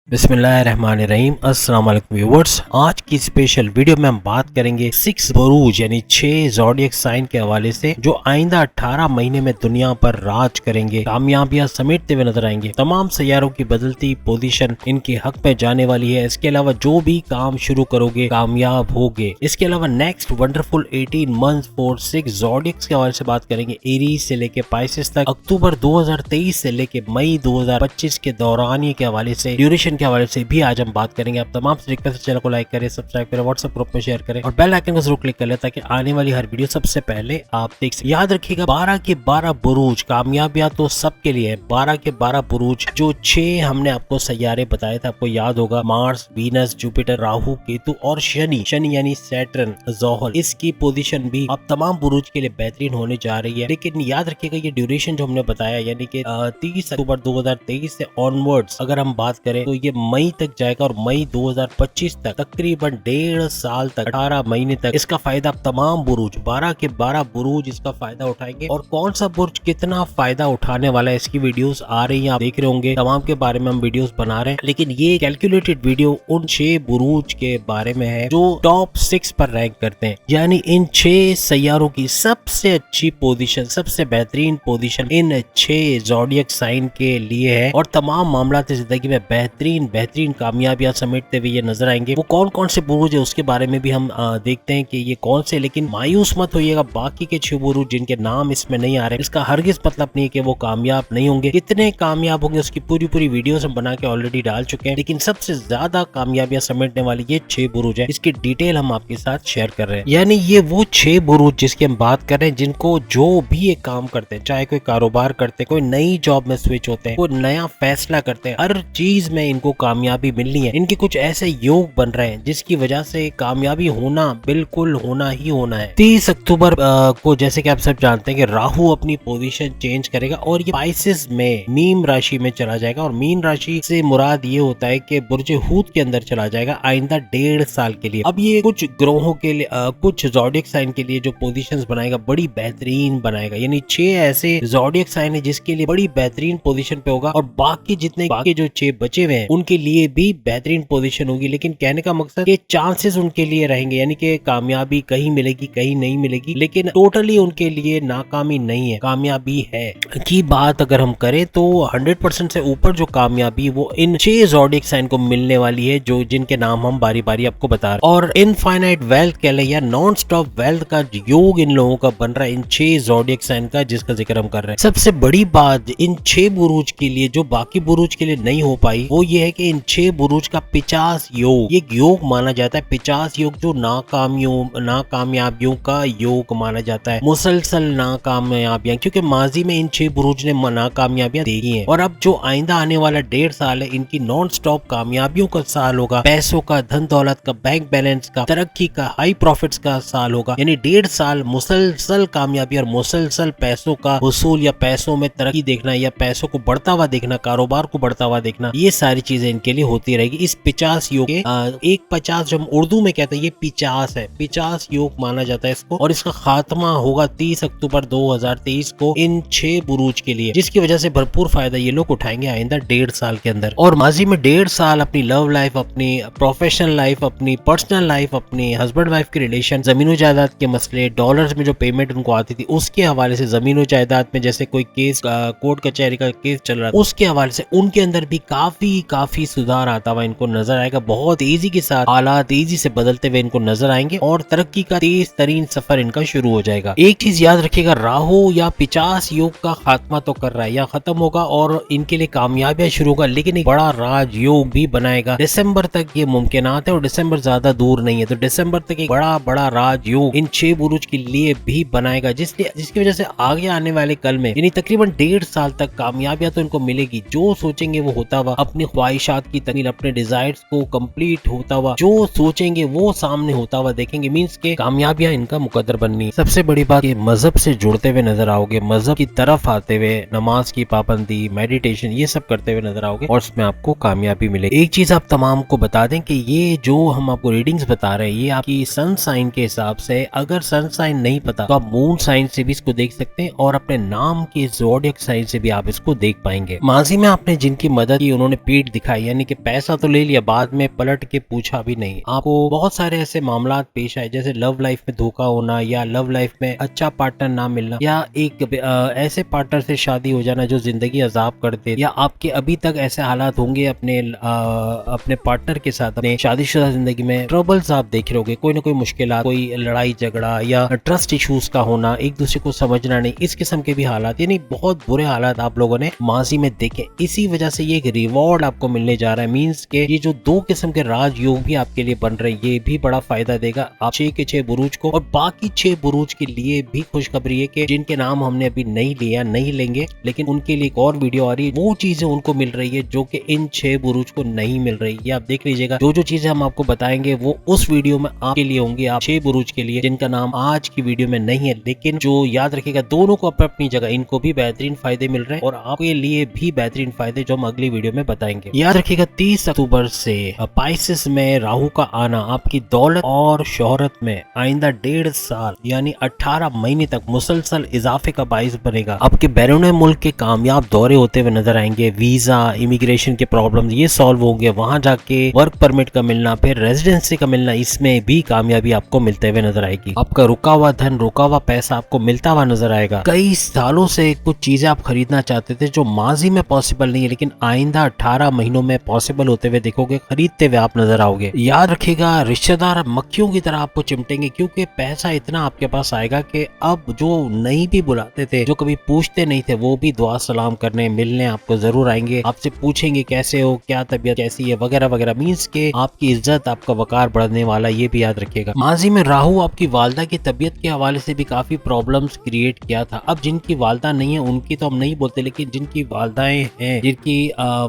बिस्मिल्लाहिर्रहमानिर्रहीम। अस्सलाम वालेकुम व्यूअर्स। आज की स्पेशल वीडियो में हम बात करेंगे 6 बुरूज यानी 6 ज़ोडिएक साइन के हवाले से जो आइंदा 18 महीने में दुनिया पर राज करेंगे, कामयाबियां समेटते हुए नजर आएंगे। तमाम सैयारों की बदलती पोजीशन इनके हक में जाने वाली है। इसके अलावा जो भी काम शुरू करोगे कामयाब होगे। इसके अलावा next wonderful 18 months for 6 zodiacs के हवाले से बात करेंगे। एरीज से लेके पाइसेस तक, अक्टूबर 2023 से लेके मई 2025 के दौरान के हवाले से, ड्यूरेशन के हवाले से भी आज हम बात करेंगे। आप तमाम से रिक्वेस्ट है चैनल को लाइक करें, सब्सक्राइब करें, व्हाट्सएप ग्रुप में शेयर करें और बेल आइकन को जरूर क्लिक कर लें ताकि आने वाली हर वीडियो सबसे पहले आप देख सकें। याद रखिएगा 12 के 12 बुरूज कामयाबियां तो सबके लिए है। 12 के 12 बुरूज जो 6 हमने आपको सैयारे बताए थे, आपको याद होगा, Mars, Venus, Jupiter, Rahu, Ketu और शनि यानी सैटर्न, ज़ोहल, इसकी पोजीशन भी अब तमाम बुरूज के लिए बेहतरीन होने जा रही है। लेकिन याद रखिएगा ये ड्यूरेशन जो हमने बताया यानी कि 30 अक्टूबर 2023 से ऑनवर्ड्स अगर हम बात करें तो ये मई तक जाएगा और मई 2025 तक तकरीबन 1.5 साल तक, 18 महीने तक इसका फायदा तमाम बुरूज 12 के 12 बुरूज इसका फायदा उठाएंगे। और कौन सा बुर्ज कितना फायदा उठाने वाला है इसकी वीडियोस आ रही हैं, आप देख रहे होंगे। तमाम के बारे में हम वीडियोस बना रहे हैं, लेकिन ये कैलकुलेटेड वीडियो उन 6 बुरूज के बारे में है जो टॉप 6 पर रैंक करते हैं। यानी इन 6 सैयारों की सबसे अच्छी पोजीशन, सबसे बेहतरीन पोजीशन इन 6 ज़ोडिएक साइन के लिए है और तमाम मामला जिंदगी में बेहतरीन कामयाबियां समेटते हुए ये नजर आएंगे। वो कौन कौन से बुरूज है उसके बारे में भी हम देखते हैं कि ये कौन से। लेकिन मायूस मत होइएगा, बाकी के 6 बुरूज जिनके नाम इसमें नहीं आ रहे, इसका हरगिज मतलब नहीं है कि वो कामयाब नहीं होंगे। कितने कामयाब होंगे उसकी पूरी वीडियोस हम बना के ऑलरेडी डाल चुके हैं, लेकिन सबसे ज्यादा कामयाबियां समेटने वाली ये 6 बुरूज है। इसकी डिटेल हम आपके साथ शेयर कर रहे हैं। यानी ये वो 6 बुरूज जिसकी हम बात कर रहे हैं, जिनको जो भी एक काम करते हैं, चाहे कोई कारोबार करते हैं, कोई नई जॉब में स्विच होते हैं, कोई नया फैसला करते हैं, हर चीज में इनको कामयाबी मिलनी है। इनके कुछ ऐसे योग बन रहे हैं जिसकी वजह से कामयाबी होना बिल्कुल होना ही होना है। 30 अक्टूबर को जैसे कि आप सब जानते हैं कि राहु अपनी पोजीशन चेंज करेगा और ये पाइसेस में मीन राशि में चला जाएगा। और मीन राशि से मुराद ये होता है कि बुर्ज हूत के अंदर चला जाएगा आइंदा 1.5 साल के लिए। अब ये कुछ ग्रहों के लिए, कुछ ज़ोडिएक साइन के लिए जो पोजीशंस बनाएगा बड़ी बेहतरीन बनाएगा। यानी 6 ऐसे ज़ोडिएक साइन है जिसके लिए बड़ी बेहतरीन पोजीशन पे होगा और बाकी जो 6 बचे हुए हैं उनके लिए भी बेहतरीन पोजीशन होगी। लेकिन कहने का मकसद के चांसेस उनके लिए रहेंगे, यानी कि कामयाबी कहीं मिलेगी कहीं नहीं मिलेगी, लेकिन टोटली उनके लिए नाकामी नहीं है, कामयाबी है। की बात अगर हम करें तो 100% से ऊपर जो कामयाबी वो इन 6 ज़ोडिएक साइन को मिलने वाली है, जो जिनके नाम हम बारी बारी आपको बता रहे हैं। और इनफाइनाइट वेल्थ कह ले या नॉन स्टॉप वेल्थ का योग इन लोगों का बन रहा है, इन 6 ज़ोडिएक साइन का, जिसका जिक्र हम कर रहे हैं। सबसे बड़ी बात इन 6 बुरूज के लिए जो बाकी बुरूज के लिए नहीं हो पाई वो ये है कि इन 6 बुरूज का 50 योग, ये योग माना जाता है। 50 योग जो नाकामयाबियों का योग माना जाता है, मुसलसल नाकामयाबियां, क्योंकि माजी में इन 6 बुरूज ने नाकामयाबियां देखी हैं। और अब जो आइंदा आने वाला 1.5 साल है इनकी नॉन स्टॉप कामयाबियों का साल होगा, पैसों का, धन दौलत का, बैंक बैलेंस का, तरक्की का, हाई प्रॉफिट्स का साल होगा। यानी 1.5 साल मुसलसल कामयाबी और मुसलसल पैसों का वसूल या पैसों में तरक्की देखना या पैसों को बढ़ता हुआ देखना, कारोबार को बढ़ता हुआ देखना, ये सारी चीजें इनके लिए होती रहेगी। इस 50 योग के 1/50 जो हम उर्दू में कहते हैं ये 50 है, 50 योग माना जाता है इसको। और इसका खात्मा होगा 30 अक्टूबर 2023 को इन 6 बुरूज के लिए, जिसकी वजह से भरपूर फायदा ये लोग उठाएंगे आइंदा 1.5 साल के अंदर। और माजी में 1.5 साल अपनी लव लाइफ, अपनी प्रोफेशनल लाइफ, अपनी पर्सनल लाइफ, अपनी हस्बैंड वाइफ के रिलेशन, जमीन जायदाद के मसले, डॉलर्स में जो पेमेंट उनको आती थी उसके हवाले से, जमीन जायदाद में जैसे कोई केस, कोर्ट कचहरी का केस चल रहा था उसके हवाले से उनके अंदर भी काफी सुधार आता हुआ इनको नजर आएगा। बहुत तेजी के साथ हालात तेजी से बदलते हुए इनको नजर आएंगे और तरक्की का तेज तरीन सफर इनका शुरू हो जाएगा। एक चीज याद रखिएगा, राहु या 50 योग का खात्मा तो कर रहा है या खत्म होगा और इनके लिए कामयाबियां शुरू होगा, लेकिन एक बड़ा राज योग भी बनाएगा। दिसंबर तक ये मुमकिनात है और दिसंबर ज्यादा दूर नहीं है, तो दिसंबर तक एक बड़ा राज योग इन 6 बुरूज के लिए भी बनाएगा, जिसकी वजह से आगे आने वाले कल में यानी तकरीबन 1.5 साल तक कामयाबियां तो इनको मिलेगी। जो सोचेंगे वो होता हुआ, अपनी ख्वाहिशात की तकमील, अपने डिजायर्स को कंप्लीट होता हुआ, जो सोचेंगे वो सामने होता हुआ देखेंगे। मींस के कामयाबियां इनका मुकद्दर बननी। सबसे बड़ी बात ये मजहब से जुड़ते हुए नजर आओगे, मजहब की तरफ आते हुए, नमाज की पाबंदी, मेडिटेशन, ये सब करते हुए नजर आओगे और उसमें आपको कामयाबी मिलेगी। एक चीज आप तमाम को बता दें कि ये जो हम आपको रीडिंग्स बता रहे हैं ये आपकी सन साइन के हिसाब से, अगर सन साइन नहीं पता तो आप मून साइन से भी इसको देख सकते हैं और अपने नाम के ज़ोडिएक साइन से भी आप इसको देख पाएंगे। माजी में आपने जिनकी मदद की उन्होंने पीठ दिखाई, यानी कि पैसा तो ले लिया, बाद में पलट के पूछा भी नहीं। आपको बहुत सारे ऐसे मामला पेश आए, जैसे लव लाइफ में धोखा होना, या लव लाइफ में अच्छा पार्टनर ना मिलना, या एक ऐसे पार्टनर से शादी हो जाना जो जिंदगी अजाब कर दे, या आपके अभी तक ऐसे हालात होंगे अपने पार्टनर के साथ, अपने शादीशुदा जिंदगी में ट्रबल्स आप देख रहे होंगे, कोई ना कोई मुश्किल, कोई लड़ाई झगड़ा या ट्रस्ट इश्यूज का होना, एक दूसरे को समझना नहीं, इस किस्म के भी हालात, यानी बहुत बुरे हालात आप लोगों ने माजी में देखे। इसी वजह से ये एक रिवॉर्ड आपको मिलने जा रहा है। मींस के ये जो 2 किस्म के राजयोग भी आपके लिए बन रहे हैं, ये भी बड़ा फायदा देगा आप 6 के 6 बुरूज को। और बाकी 6 बुरूज के लिए भी खुशखबरी है कि जिनके नाम हमने अभी नहीं लिया, नहीं लेंगे, लेकिन उनके लिए एक और वीडियो आ रही है, वो चीजें उनको मिल रही है जो कि इन 6 बुरूज को नहीं मिल रही है। आप देख लीजिएगा, जो चीजें हम आपको बताएंगे वो उस वीडियो में आपके लिए होंगी, आप 6 बुरूज के लिए जिनका नाम आज की वीडियो में नहीं है। लेकिन जो याद रखिएगा, दोनों को अपनी जगह, इनको भी बेहतरीन फायदे मिल रहे हैं और आपके लिए भी बेहतरीन फायदे जो हम अगली वीडियो में बताएंगे। याद रखिएगा, 30 अक्टूबर से पाइसेस में राहु का आना आपकी दौलत और शोहरत में आइंदा 1.5 साल यानी 18 महीने तक मुसलसल इजाफे का बाइस बनेगा। आपके बैरून मुल्क के कामयाब दौरे होते हुए नजर आएंगे, वीजा इमिग्रेशन के प्रॉब्लम ये सॉल्व होंगे, वहां जाके वर्क परमिट का मिलना, फिर रेजिडेंसी का मिलना, इसमें भी कामयाबी आपको मिलते हुए नजर आएगी। आपका रुका हुआ धन, रुका हुआ पैसा आपको मिलता हुआ नजर आएगा। कई सालों से कुछ चीजें आप खरीदना चाहते थे जो माजी में पॉसिबल नहीं है, लेकिन आइंदा 18 महीनों में पॉसिबल होते हुए देखोगे, खरीदते हुए आप नजर आओगे। याद रखिएगा, रिश्तेदार मक्खियों की तरह आपको चिमटेंगे, क्योंकि पैसा इतना आपके पास आएगा कि अब जो नहीं भी बुलाते थे, जो कभी पूछते नहीं थे, वो भी दुआ सलाम करने मिलने आपको जरूर आएंगे, आपसे पूछेंगे कैसे हो, क्या तबीयत कैसी है, वगैरह वगैरह। मीन्स के आपकी इज्जत, आपका वकार बढ़ने वाला, ये भी याद रखिएगा। माजी में राहु आपकी वालदा की तबीयत के हवाले से भी काफी प्रॉब्लम्स क्रिएट किया था। अब जिनकी वालदा नहीं है उनकी तो हम नहीं बोलते, लेकिन जिनकी वालदाएं हैं, जिनकी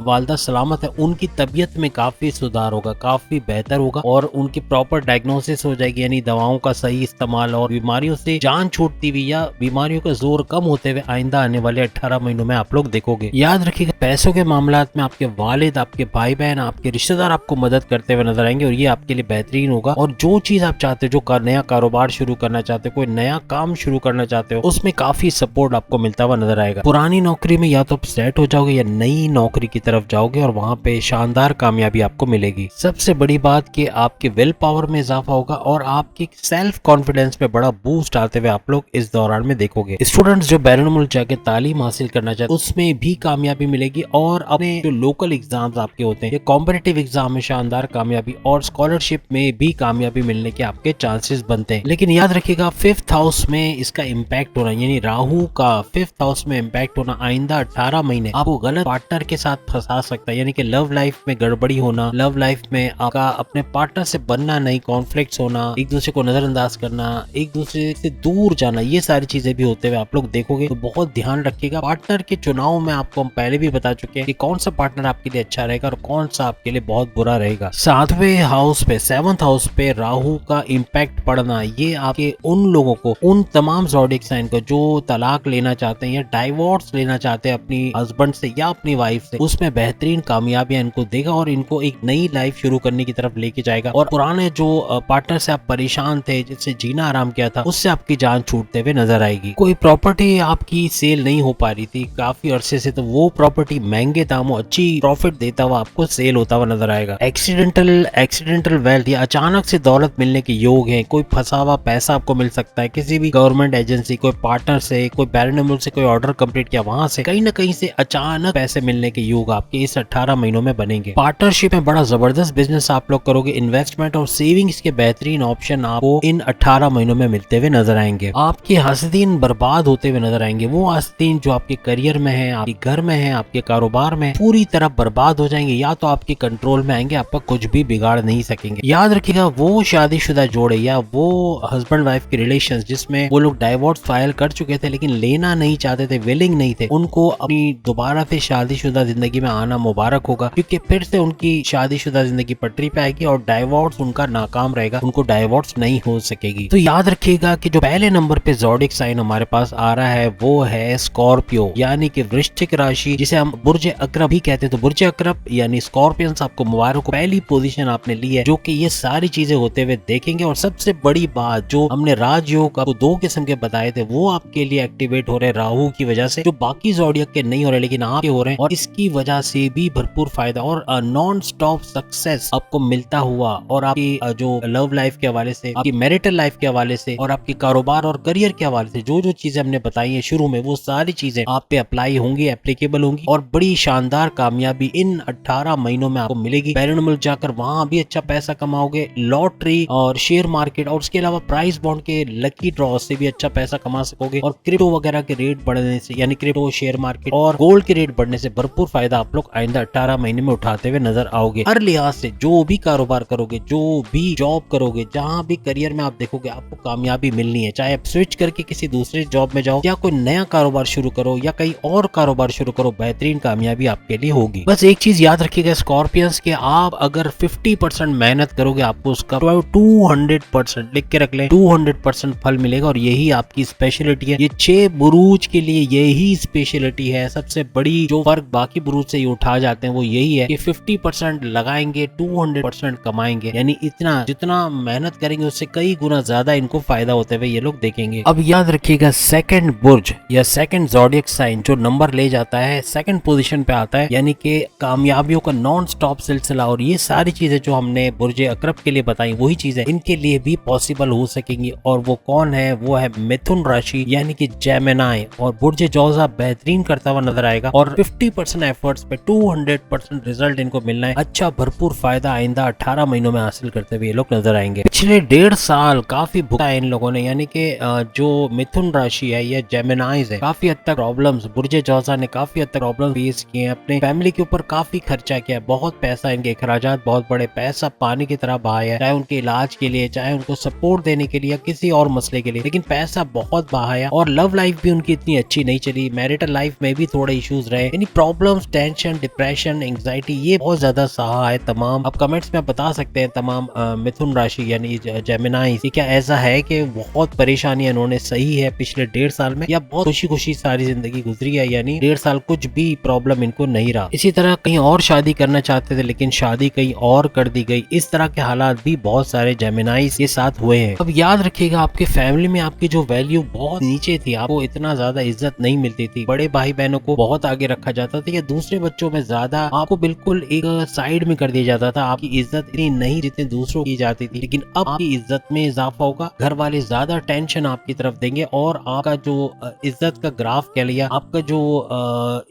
वालदा सलामत है, उनकी तबीयत में काफी सुधार होगा, काफी बेहतर होगा और उनकी प्रॉपर डायग्नोसिस हो जाएगी, यानी दवाओं का सही इस्तेमाल और बीमारियों से जान छूटती हुई या बीमारियों का जोर कम होते हुए आइंदा आने वाले 18 महीनों में आप लोग देखोगे। याद रखिएगा, पैसों के मामलात में आपके वालिद, आपके भाई बहन, आपके रिश्तेदार आपको मदद करते हुए नजर आएंगे और ये आपके लिए बेहतरीन होगा। और जो चीज आप चाहते हो, जो नया कारोबार शुरू करना चाहते हो, कोई नया काम शुरू करना चाहते हो, उसमें काफी सपोर्ट आपको मिलता हुआ नजर आएगा। पुरानी नौकरी में या तो आप सेट हो जाओगे या नई नौकरी की तरफ जाओगे और वहां पे शानदार कामयाबी आपको मिलेगी। सबसे बड़ी बात कि आपके विल पावर में इजाफा होगा और आपकी सेल्फ कॉन्फिडेंस में बड़ा बूस्ट आते हुए आप लोग इस दौरान में देखोगे। स्टूडेंट्स जो बैरून मुल्क जाके तालीम हासिल करना चाहते हैं, उसमें भी कामयाबी मिलेगी और अपने जो लोकल एग्जाम्स आपके होते हैं, कॉम्पिटिटिव एग्जाम में शानदार कामयाबी और स्कॉलरशिप में भी कामयाबी मिलने के आपके चांसेस बनते हैं। लेकिन याद रखिएगा, 5th हाउस में इसका इम्पैक्ट होना, यानी राहु का 5th हाउस में इम्पैक्ट होना आइंदा 18 महीने आपको गलत पार्टनर के साथ फंसा सकता है, यानी कि लव लाइफ में गड़बड़ी होना, लव लाइफ में आपका अपने पार्टनर से बनना नहीं, कॉन्फ्लिक्ट्स होना, एक दूसरे को नजरअंदाज करना, एक दूसरे से दूर जाना, ये सारी चीजें भी होते हुए आप लोग देखोगे। तो बहुत ध्यान रखिएगा। पार्टनर के चुनाव में आपको हम पहले भी बता चुके हैं कि कौन सा पार्टनर आपके लिए अच्छा रहेगा और कौन सा आपके लिए बहुत बुरा रहेगा। 7वें हाउस पे, 7th हाउस पे राहु का इम्पैक्ट पड़ना, ये आपके उन लोगों को, उन तमाम ज़ोडिएक साइन को जो तलाक लेना चाहते हैं या डाइवोर्स लेना चाहते हैं अपनी हस्बैंड से या अपनी वाइफ से, उसमें बेहतरीन कामयाबियां इनको देगा और इनको एक नई लाइफ शुरू करने की तरफ लेके जाएगा। और पुराने जो पार्टनर से आप परेशान थे, जिससे जीना आराम किया था, उससे आपकी जान छूटते हुए नजर आएगी। कोई प्रॉपर्टी आपकी सेल नहीं हो पा रही थी काफी अरसे से, तो वो प्रॉपर्टी महंगे दामों, अच्छी प्रॉफिट देता हुआ आपको सेल होता हुआ नजर आएगा। एक्सीडेंटल वेल्थ या अचानक से दौलत मिलने के योग है। कोई फंसा हुआ पैसा आपको मिल सकता है किसी भी गवर्नमेंट एजेंसी, कोई पार्टनर से, कोई बैरून मुल्क से कोई ऑर्डर कंप्लीट किया, वहां से कहीं ना कहीं से अचानक पैसे मिलने के योग आपके इस 18 महीनों में बनेंगे। पार्टनरशिप में बड़ा जबरदस्त बिजनेस आप लोग करोगे। इन्वेस्टमेंट और सेविंग्स के बेहतरीन ऑप्शन आपको इन 18 महीनों में मिलते हुए नजर आएंगे। आपके हसदीन बर्बाद होते हुए नजर आएंगे। वो हसदीन जो आपके करियर में है, आपके घर में है, आपके कारोबार में, पूरी तरह बर्बाद हो जाएंगे या तो आपके कंट्रोल में आएंगे, आपका कुछ भी बिगाड़ नहीं सकेंगे। याद रखिएगा, वो शादीशुदा जोड़े या वो हस्बैंड वाइफ के रिलेशंस जिसमें वो लोग डाइवोर्स फाइल कर चुके थे लेकिन लेना नहीं चाहते थे, विलिंग नहीं थे, उनको अपनी दोबारा से शादीशुदा जिंदगी में आना मुबारक होगा, क्योंकि फिर से उनकी शादीशुदा जिंदगी पटरी पे आएगी और डाइवोर्स उनका नाकाम रहेगा, उनको डाइवोर्स नहीं हो सकेगी। तो याद रखिएगा कि जो पहले नंबर पे ज़ोडिएक साइन हमारे पास आ रहा है वो है स्कॉर्पियो, यानी कि वृश्चिक राशि, जिसे हम बुर्ज अकरब भी कहते हैं। तो बुर्ज अकरब यानी स्कॉर्पियंस, आपको मुबारक हो, पहली पोजीशन आपने ली है, जो कि ये सारी चीजें होते हुए देखेंगे। और सबसे बड़ी बात, जो हमने राजयोग आपको 2 किस्म के बताए थे, वो आपके लिए एक्टिवेट हो रहे राहु की वजह से, जो बाकी ज़ोडिएक के नहीं हो रहे लेकिन आपके हो रहे हैं। और इसकी वजह से भी भरपूर फायदा और नॉन स्टॉप सक्सेस आपको मिलता हुआ, और आपकी जो लव लाइफ के हवाले से, आपकी मैरिटल लाइफ के हवाले से, और आपकी कारोबार और करियर के हवाले से जो जो चीजें हमने बताई है शुरू में, वो सारी चीजें आप पे अप्लाई होंगी, एप्लीकेबल होंगी, और बड़ी शानदार कामयाबी इन 18 महीनों में आपको मिलेगी। पैरानॉर्मल जाकर वहां भी अच्छा पैसा कमाओगे, लॉटरी और शेयर मार्केट और उसके अलावा प्राइस बॉन्ड के लकी ड्रॉ से भी अच्छा पैसा कमा सकोगे, और क्रिप्टो वगैरह के रेट बढ़ने से, यानी क्रिप्टो, शेयर मार्केट और गोल्ड के रेट बढ़ने से भरपूर फायदा आप लोग आइंदा 18 महीने में उठाते हुए नजर आओगे। हर लिहाज से जो भी कारोबार करोगे, जो भी जॉब करोगे, जहां भी करियर में आप देखोगे आपको कामयाबी मिलनी है। चाहे आप स्विच करके किसी दूसरे जॉब में जाओ या कोई नया कारोबार शुरू करो या कहीं और कारोबार शुरू करो, बेहतरीन कामयाबी आपके लिए होगी। बस एक चीज याद रखिएगा स्कॉर्पियंस के, आप अगर 50% मेहनत करोगे आपको उसका 200% लिख के रख ले, 200% फल मिलेगा, और यही आपकी स्पेशलिटी है। ये 6 बुरूज के लिए यही स्पेशलिटी है। सबसे बड़ी जो फर्क बाकी बुरूज से ये उठा जाते हैं वो यही है कि 50% लगाएंगे, 200% कमाएंगे, यानी इतना जितना मेहनत करेंगे उससे कई गुना ज्यादा इनको फायदा होते हुए ये लोग देखेंगे। अब याद रखिएगा सेकंड बुर्ज या सेकंड ज़ोडिएक साइन जो नंबर ले जाता है सेकंड पोजीशन पे आता है, यानी कि कामयाबियों का नॉन स्टॉप सिलसिला, और ये सारी चीजें जो हमने बुर्ज अकरब के लिए बताई वही चीजें इनके लिए भी पॉसिबल हो सकेंगी। और वो कौन है? वो है मिथुन राशि यानी कि जेमिनी, और बुर्ज जौजा बेहतरीन करता हुआ नजर आएगा, और 50% एफर्ट्स पे 200% रिजल्ट इनको मिलना है। अच्छा भरपूर फायदा आइंदा 18 महीनों में हासिल करते हुए ये लोग नजर आएंगे। पिछले 1.5 साल काफी भुगता है इन लोगों ने, यानी कि जो मिथुन राशि है या जेमिनीज है, काफी हद तक प्रॉब्लम्स, बुर्ज जौजा ने काफी हद तक प्रॉब्लम फेस किए हैं, अपने फैमिली के ऊपर काफी खर्चा किया है, बहुत पैसा, इनके अखराजात बहुत बड़े, पैसा पानी की तरह बहाया है, चाहे उनके इलाज के लिए, चाहे उनको सपोर्ट देने के लिए या किसी और मसले के लिए, लेकिन पैसा बहुत बहाया। और लव लाइफ भी उनकी इतनी अच्छी नहीं चली, मैरिटल लाइफ में भी थोड़े इश्यूज रहे, यानी प्रॉब्लम्स, टेंशन, डिप्रेशन, एंग्जाइटी ये बहुत ज्यादा सहा है तमाम। आप कमेंट्स में बता सकते हैं तमाम मिथुन राशि यानी जेमिनी, क्या ऐसा है कि बहुत परेशानी इन्होंने सही है पिछले 1.5 साल में, या बहुत खुशी खुशी सारी जिंदगी गुजरी है, यानी 1.5 साल कुछ भी प्रॉब्लम इनको नहीं रहा। इसी तरह कहीं और शादी करना चाहते थे लेकिन शादी कहीं और कर दी गई, इस तरह के हालात भी बहुत सारे जेमिनीज के साथ हुए हैं। अब याद रखिएगा आपके फैमिली में आपकी जो वैल्यू बहुत नीचे थी, आपको इतना ज्यादा इज्जत नहीं मिलती थी, बड़े भाई बहनों को बहुत आगे रखा जाता था या दूसरे बच्चों में ज्यादा आपको बिल्कुल एक साइड में कर दिया जाता था, आपकी इज्जत इतनी नहीं जितनी दूसरों की जाती थी। लेकिन अब आपकी इज्जत में इजाफा होगा, घर वाले ज्यादा टेंशन आपकी तरफ देंगे, और आपका जो इज्जत का ग्राफ कह लिया, आपका जो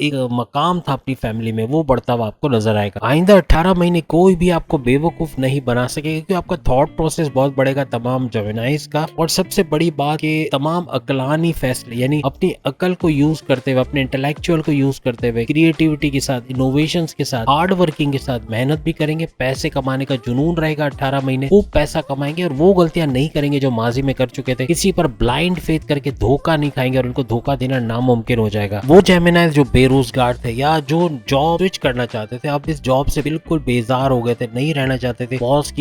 एक मकाम था अपनी फैमिली में वो बढ़ता हुआ आपको नजर आएगा। आइंदा 18 महीने कोई भी आपको बेवकूफ नहीं बना सकेगा, क्योंकि आपका थॉट प्रोसेस बहुत बढ़ेगा तमाम जेमिनीज का। और सबसे बड़ी बात कि तमाम अकलानी फैसले, यानी अपनी अकल को यूज करते हुए, अपने इंटेलेक्चुअल को यूज करते हुए, क्रिएटिविटी के साथ, इनोवेशंस के साथ, हार्ड वर्किंग के साथ मेहनत भी करेंगे, पैसे कमाने का जुनून रहेगा 18 महीने, खूब पैसा कमाएंगे और वो गलतियां नहीं करेंगे जो माजी में कर चुके थे। किसी पर ब्लाइंड फेथ करके धोखा नहीं खाएंगे और उनको धोखा देना नामुमकिन हो जाएगा। वो जेमिनीज जो बेरोजगार थे या जो जॉब स्विच करना चाहते थे, अब इस जॉब से बिल्कुल बेजार हो गए थे, नहीं रहना चाहते थे, बॉस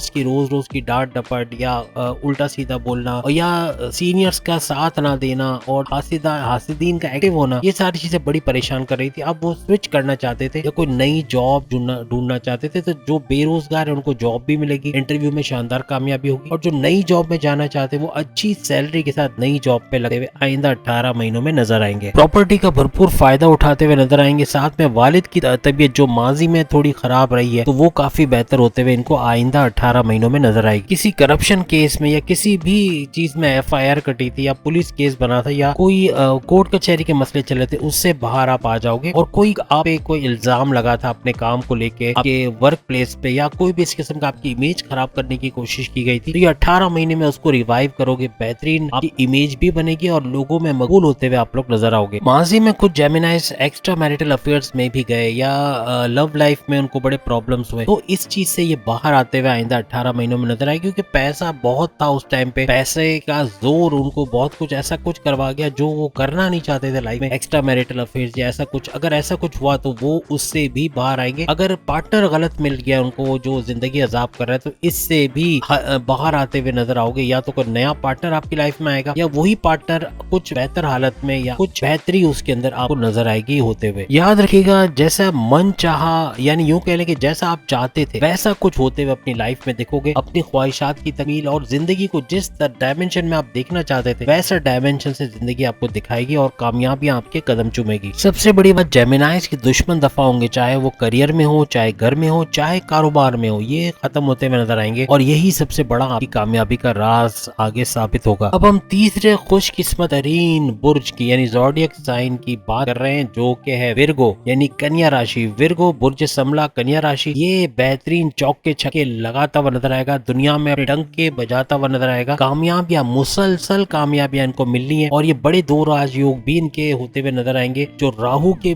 की रोज रोज की डांट डपट या उल्टा सीधा बोलना या सीनियर्स का साथ ना देना और हासिदीन का एक्टिव होना, ये सारी चीजें बड़ी परेशान कर रही थी। अब वो स्विच करना चाहते थे या कोई नई जॉब ढूंढना चाहते थे, तो जो बेरोजगार है उनको जॉब भी मिलेगी, इंटरव्यू में शानदार कामयाबी होगी, और जो नई जॉब में जाना चाहते वो अच्छी सैलरी के साथ नई जॉब पे लगे हुए आइंदा 18 महीनों में नजर आएंगे। प्रॉपर्टी का भरपूर फायदा उठाते हुए नजर आएंगे। साथ में वालिद की तबीयत जो माजी में थोड़ी खराब रही है, तो वो काफी बेहतर होते हुए इनको आइंदा 18 महीनों में नजर आएगी। किसी करप्शन केस में या किसी भी चीज में FIR कटी थी या पुलिस केस बना था या कोई कोर्ट कचहरी के मसले चले थे, उससे बाहर आप आ जाओगे। और कोई आप पे कोई इल्जाम लगा था अपने काम को लेके, आपके वर्क प्लेस पे, या कोई भी इस किस्म का आपकी इमेज खराब करने की कोशिश की गई थी, तो ये 18 महीने में उसको रिवाइव करोगे, बेहतरीन आपकी इमेज भी बनेगी और लोगों में मकबूल होते हुए आप लोग नजर आओगे। माजी में कुछ जेमिनीज एक्स्ट्रा मैरिटल अफेयर्स में भी गए या लव लाइफ में उनको बड़े प्रॉब्लम्स हुए, तो इस चीज से ये बाहर आते हुए आइंदा 18 महीनों में नजर आए, क्योंकि पैसा बहुत था उस टाइम पे, पैसे का जोर उनको बहुत कुछ ऐसा कुछ करवा गया जो वो करना नहीं चाहते थे लाइफ में, एक्स्ट्रा मैरिटल अफेयर्स या ऐसा कुछ। अगर ऐसा कुछ हुआ तो वो उससे भी बाहर आएंगे। अगर पार्टनर गलत मिल गया उनको जो जिंदगी अजाब कर रहा है, तो इससे भी बाहर आते हुए नजर आओगे। या तो कोई नया पार्टनर आपकी लाइफ में आएगा या वही पार्टनर कुछ बेहतर हालत में या कुछ बेहतरी उसके अंदर आपको नजर आएगी होते हुए। याद रखिएगा जैसा मन चाहा, यानी यूं कह लें कि जैसा आप चाहते थे वैसा कुछ होते हुए अपनी लाइफ में देखोगे। अपनी ख्वाहिशात की तकमील और जिंदगी को जिस डायमेंशन में आप देखना चाहते थे वैसा डायमेंशन से जिंदगी आपको दिखाएगी और कामयाबियां आपके कदम चूमेगी। सबसे बड़ी बात, जेमिनीज की दुश्मन दफा होंगे, चाहे वो करियर में हो, चाहे घर में हो, चाहे कारोबार में हो, ये खत्म होते हुए नजर आएंगे और यही सबसे बड़ा आपकी कामयाबी का राज आगे साबित होगा। अब हम तीसरे खुशकिस्मत तरीन बुर्ज की यानी ज़ोडिएक साइन की बात कर रहे हैं, जो कि है विर्गो यानी कन्या राशि। विर्गो बुर्ज संभला कन्या राशि, ये बेहतरीन चौके छक्के लगाता हुआ नजर आएगा, दुनिया में अपने डंके बजाता हुआ नजर आएगा। कामयाबियां, मुसलसल कामयाबियां इनको मिलनी है और ये बड़े दो राजयोग भी इनके होते हुए नजर आएंगे, जो राहु के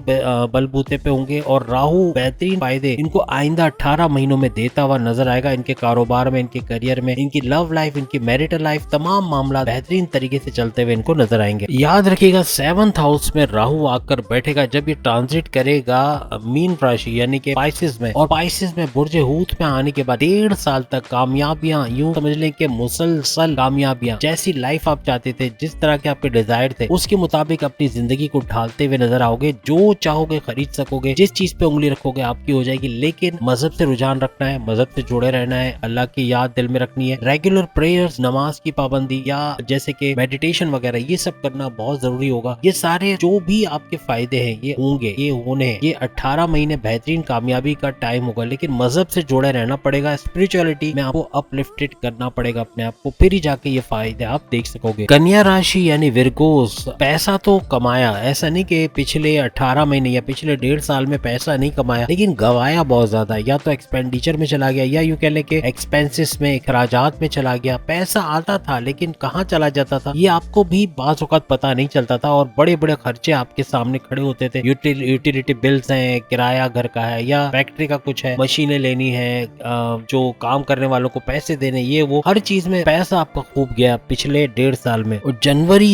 बलबूते पे होंगे और राहु बेहतरीन फायदे इनको आइंदा 18 महीनों में देता हुआ नजर आएगा। इनके कारोबार में, इनके करियर में, इनकी लव लाइफ, इनकी मैरिटल लाइफ, तमाम मामला बेहतरीन तरीके से चलते हुए इनको नजर आएंगे। याद रखिएगा 7th हाउस में राहु आकर बैठेगा जब ये ट्रांजिट करेगा मीन राशि यानी कि स्पाइसेस में, और स्पाइसेस में बुर्ज हूत में आने के बाद 1.5 साल तक कामयाबियां, यूं समझ लें कि मुसलसल कामयाबियां, जैसी लाइफ आप चाहते थे, जिस तरह के आपके डिजायर थे, उसके मुताबिक अपनी जिंदगी को ढालते हुए नजर आओगे। जो चाहोगे खरीद सकोगे, जिस चीज पे उंगली रखोगे आपकी हो जाएगी। लेकिन मजहब से रुझान रखना है, मजहब से जुड़े रहना है, अल्लाह की याद दिल में रखनी है, रेगुलर प्रेयर्स, नमाज की पाबंदी या जैसे कि मेडिटेशन वगैरह, ये सब करना बहुत जरूरी होगा। ये सारे जो भी आपके फायदे हैं ये होंगे, ये होने हैं। ये 18 महीने बेहतरीन कामयाबी का टाइम होगा, लेकिन मजहब से जुड़े रहना पड़ेगा, स्पिरिचुअलिटी में आपको अपलिफ्टेड करना पड़ेगा अपने आप को, फिर ही जाके ये फायदे आप देख सकोगे। कन्या राशि यानी विर्गोस, पैसा तो कमाया, ऐसा नहीं कि पिछले 18 महीने या पिछले 1.5 साल में पैसा नहीं कमाया, लेकिन गवाया बहुत ज्यादा, या तो एक्सपेंडिचर में चला गया या यूं कह लें कि एक्सपेंसेस में, अखराजात में चला गया। पैसा आता था लेकिन कहाँ चला जाता था ये आपको भी बाज़ औक़ात पता नहीं चलता था, और बड़े बड़े खर्चे आपके सामने खड़े होते थे। यूटिलिटी बिल्स हैं, किराया घर का है या फैक्ट्री का कुछ है, मशीनें लेनी है, जो काम करने वालों को पैसे देने, ये वो हर चीज में पैसा आपका खूब गया पिछले 1.5 साल में। और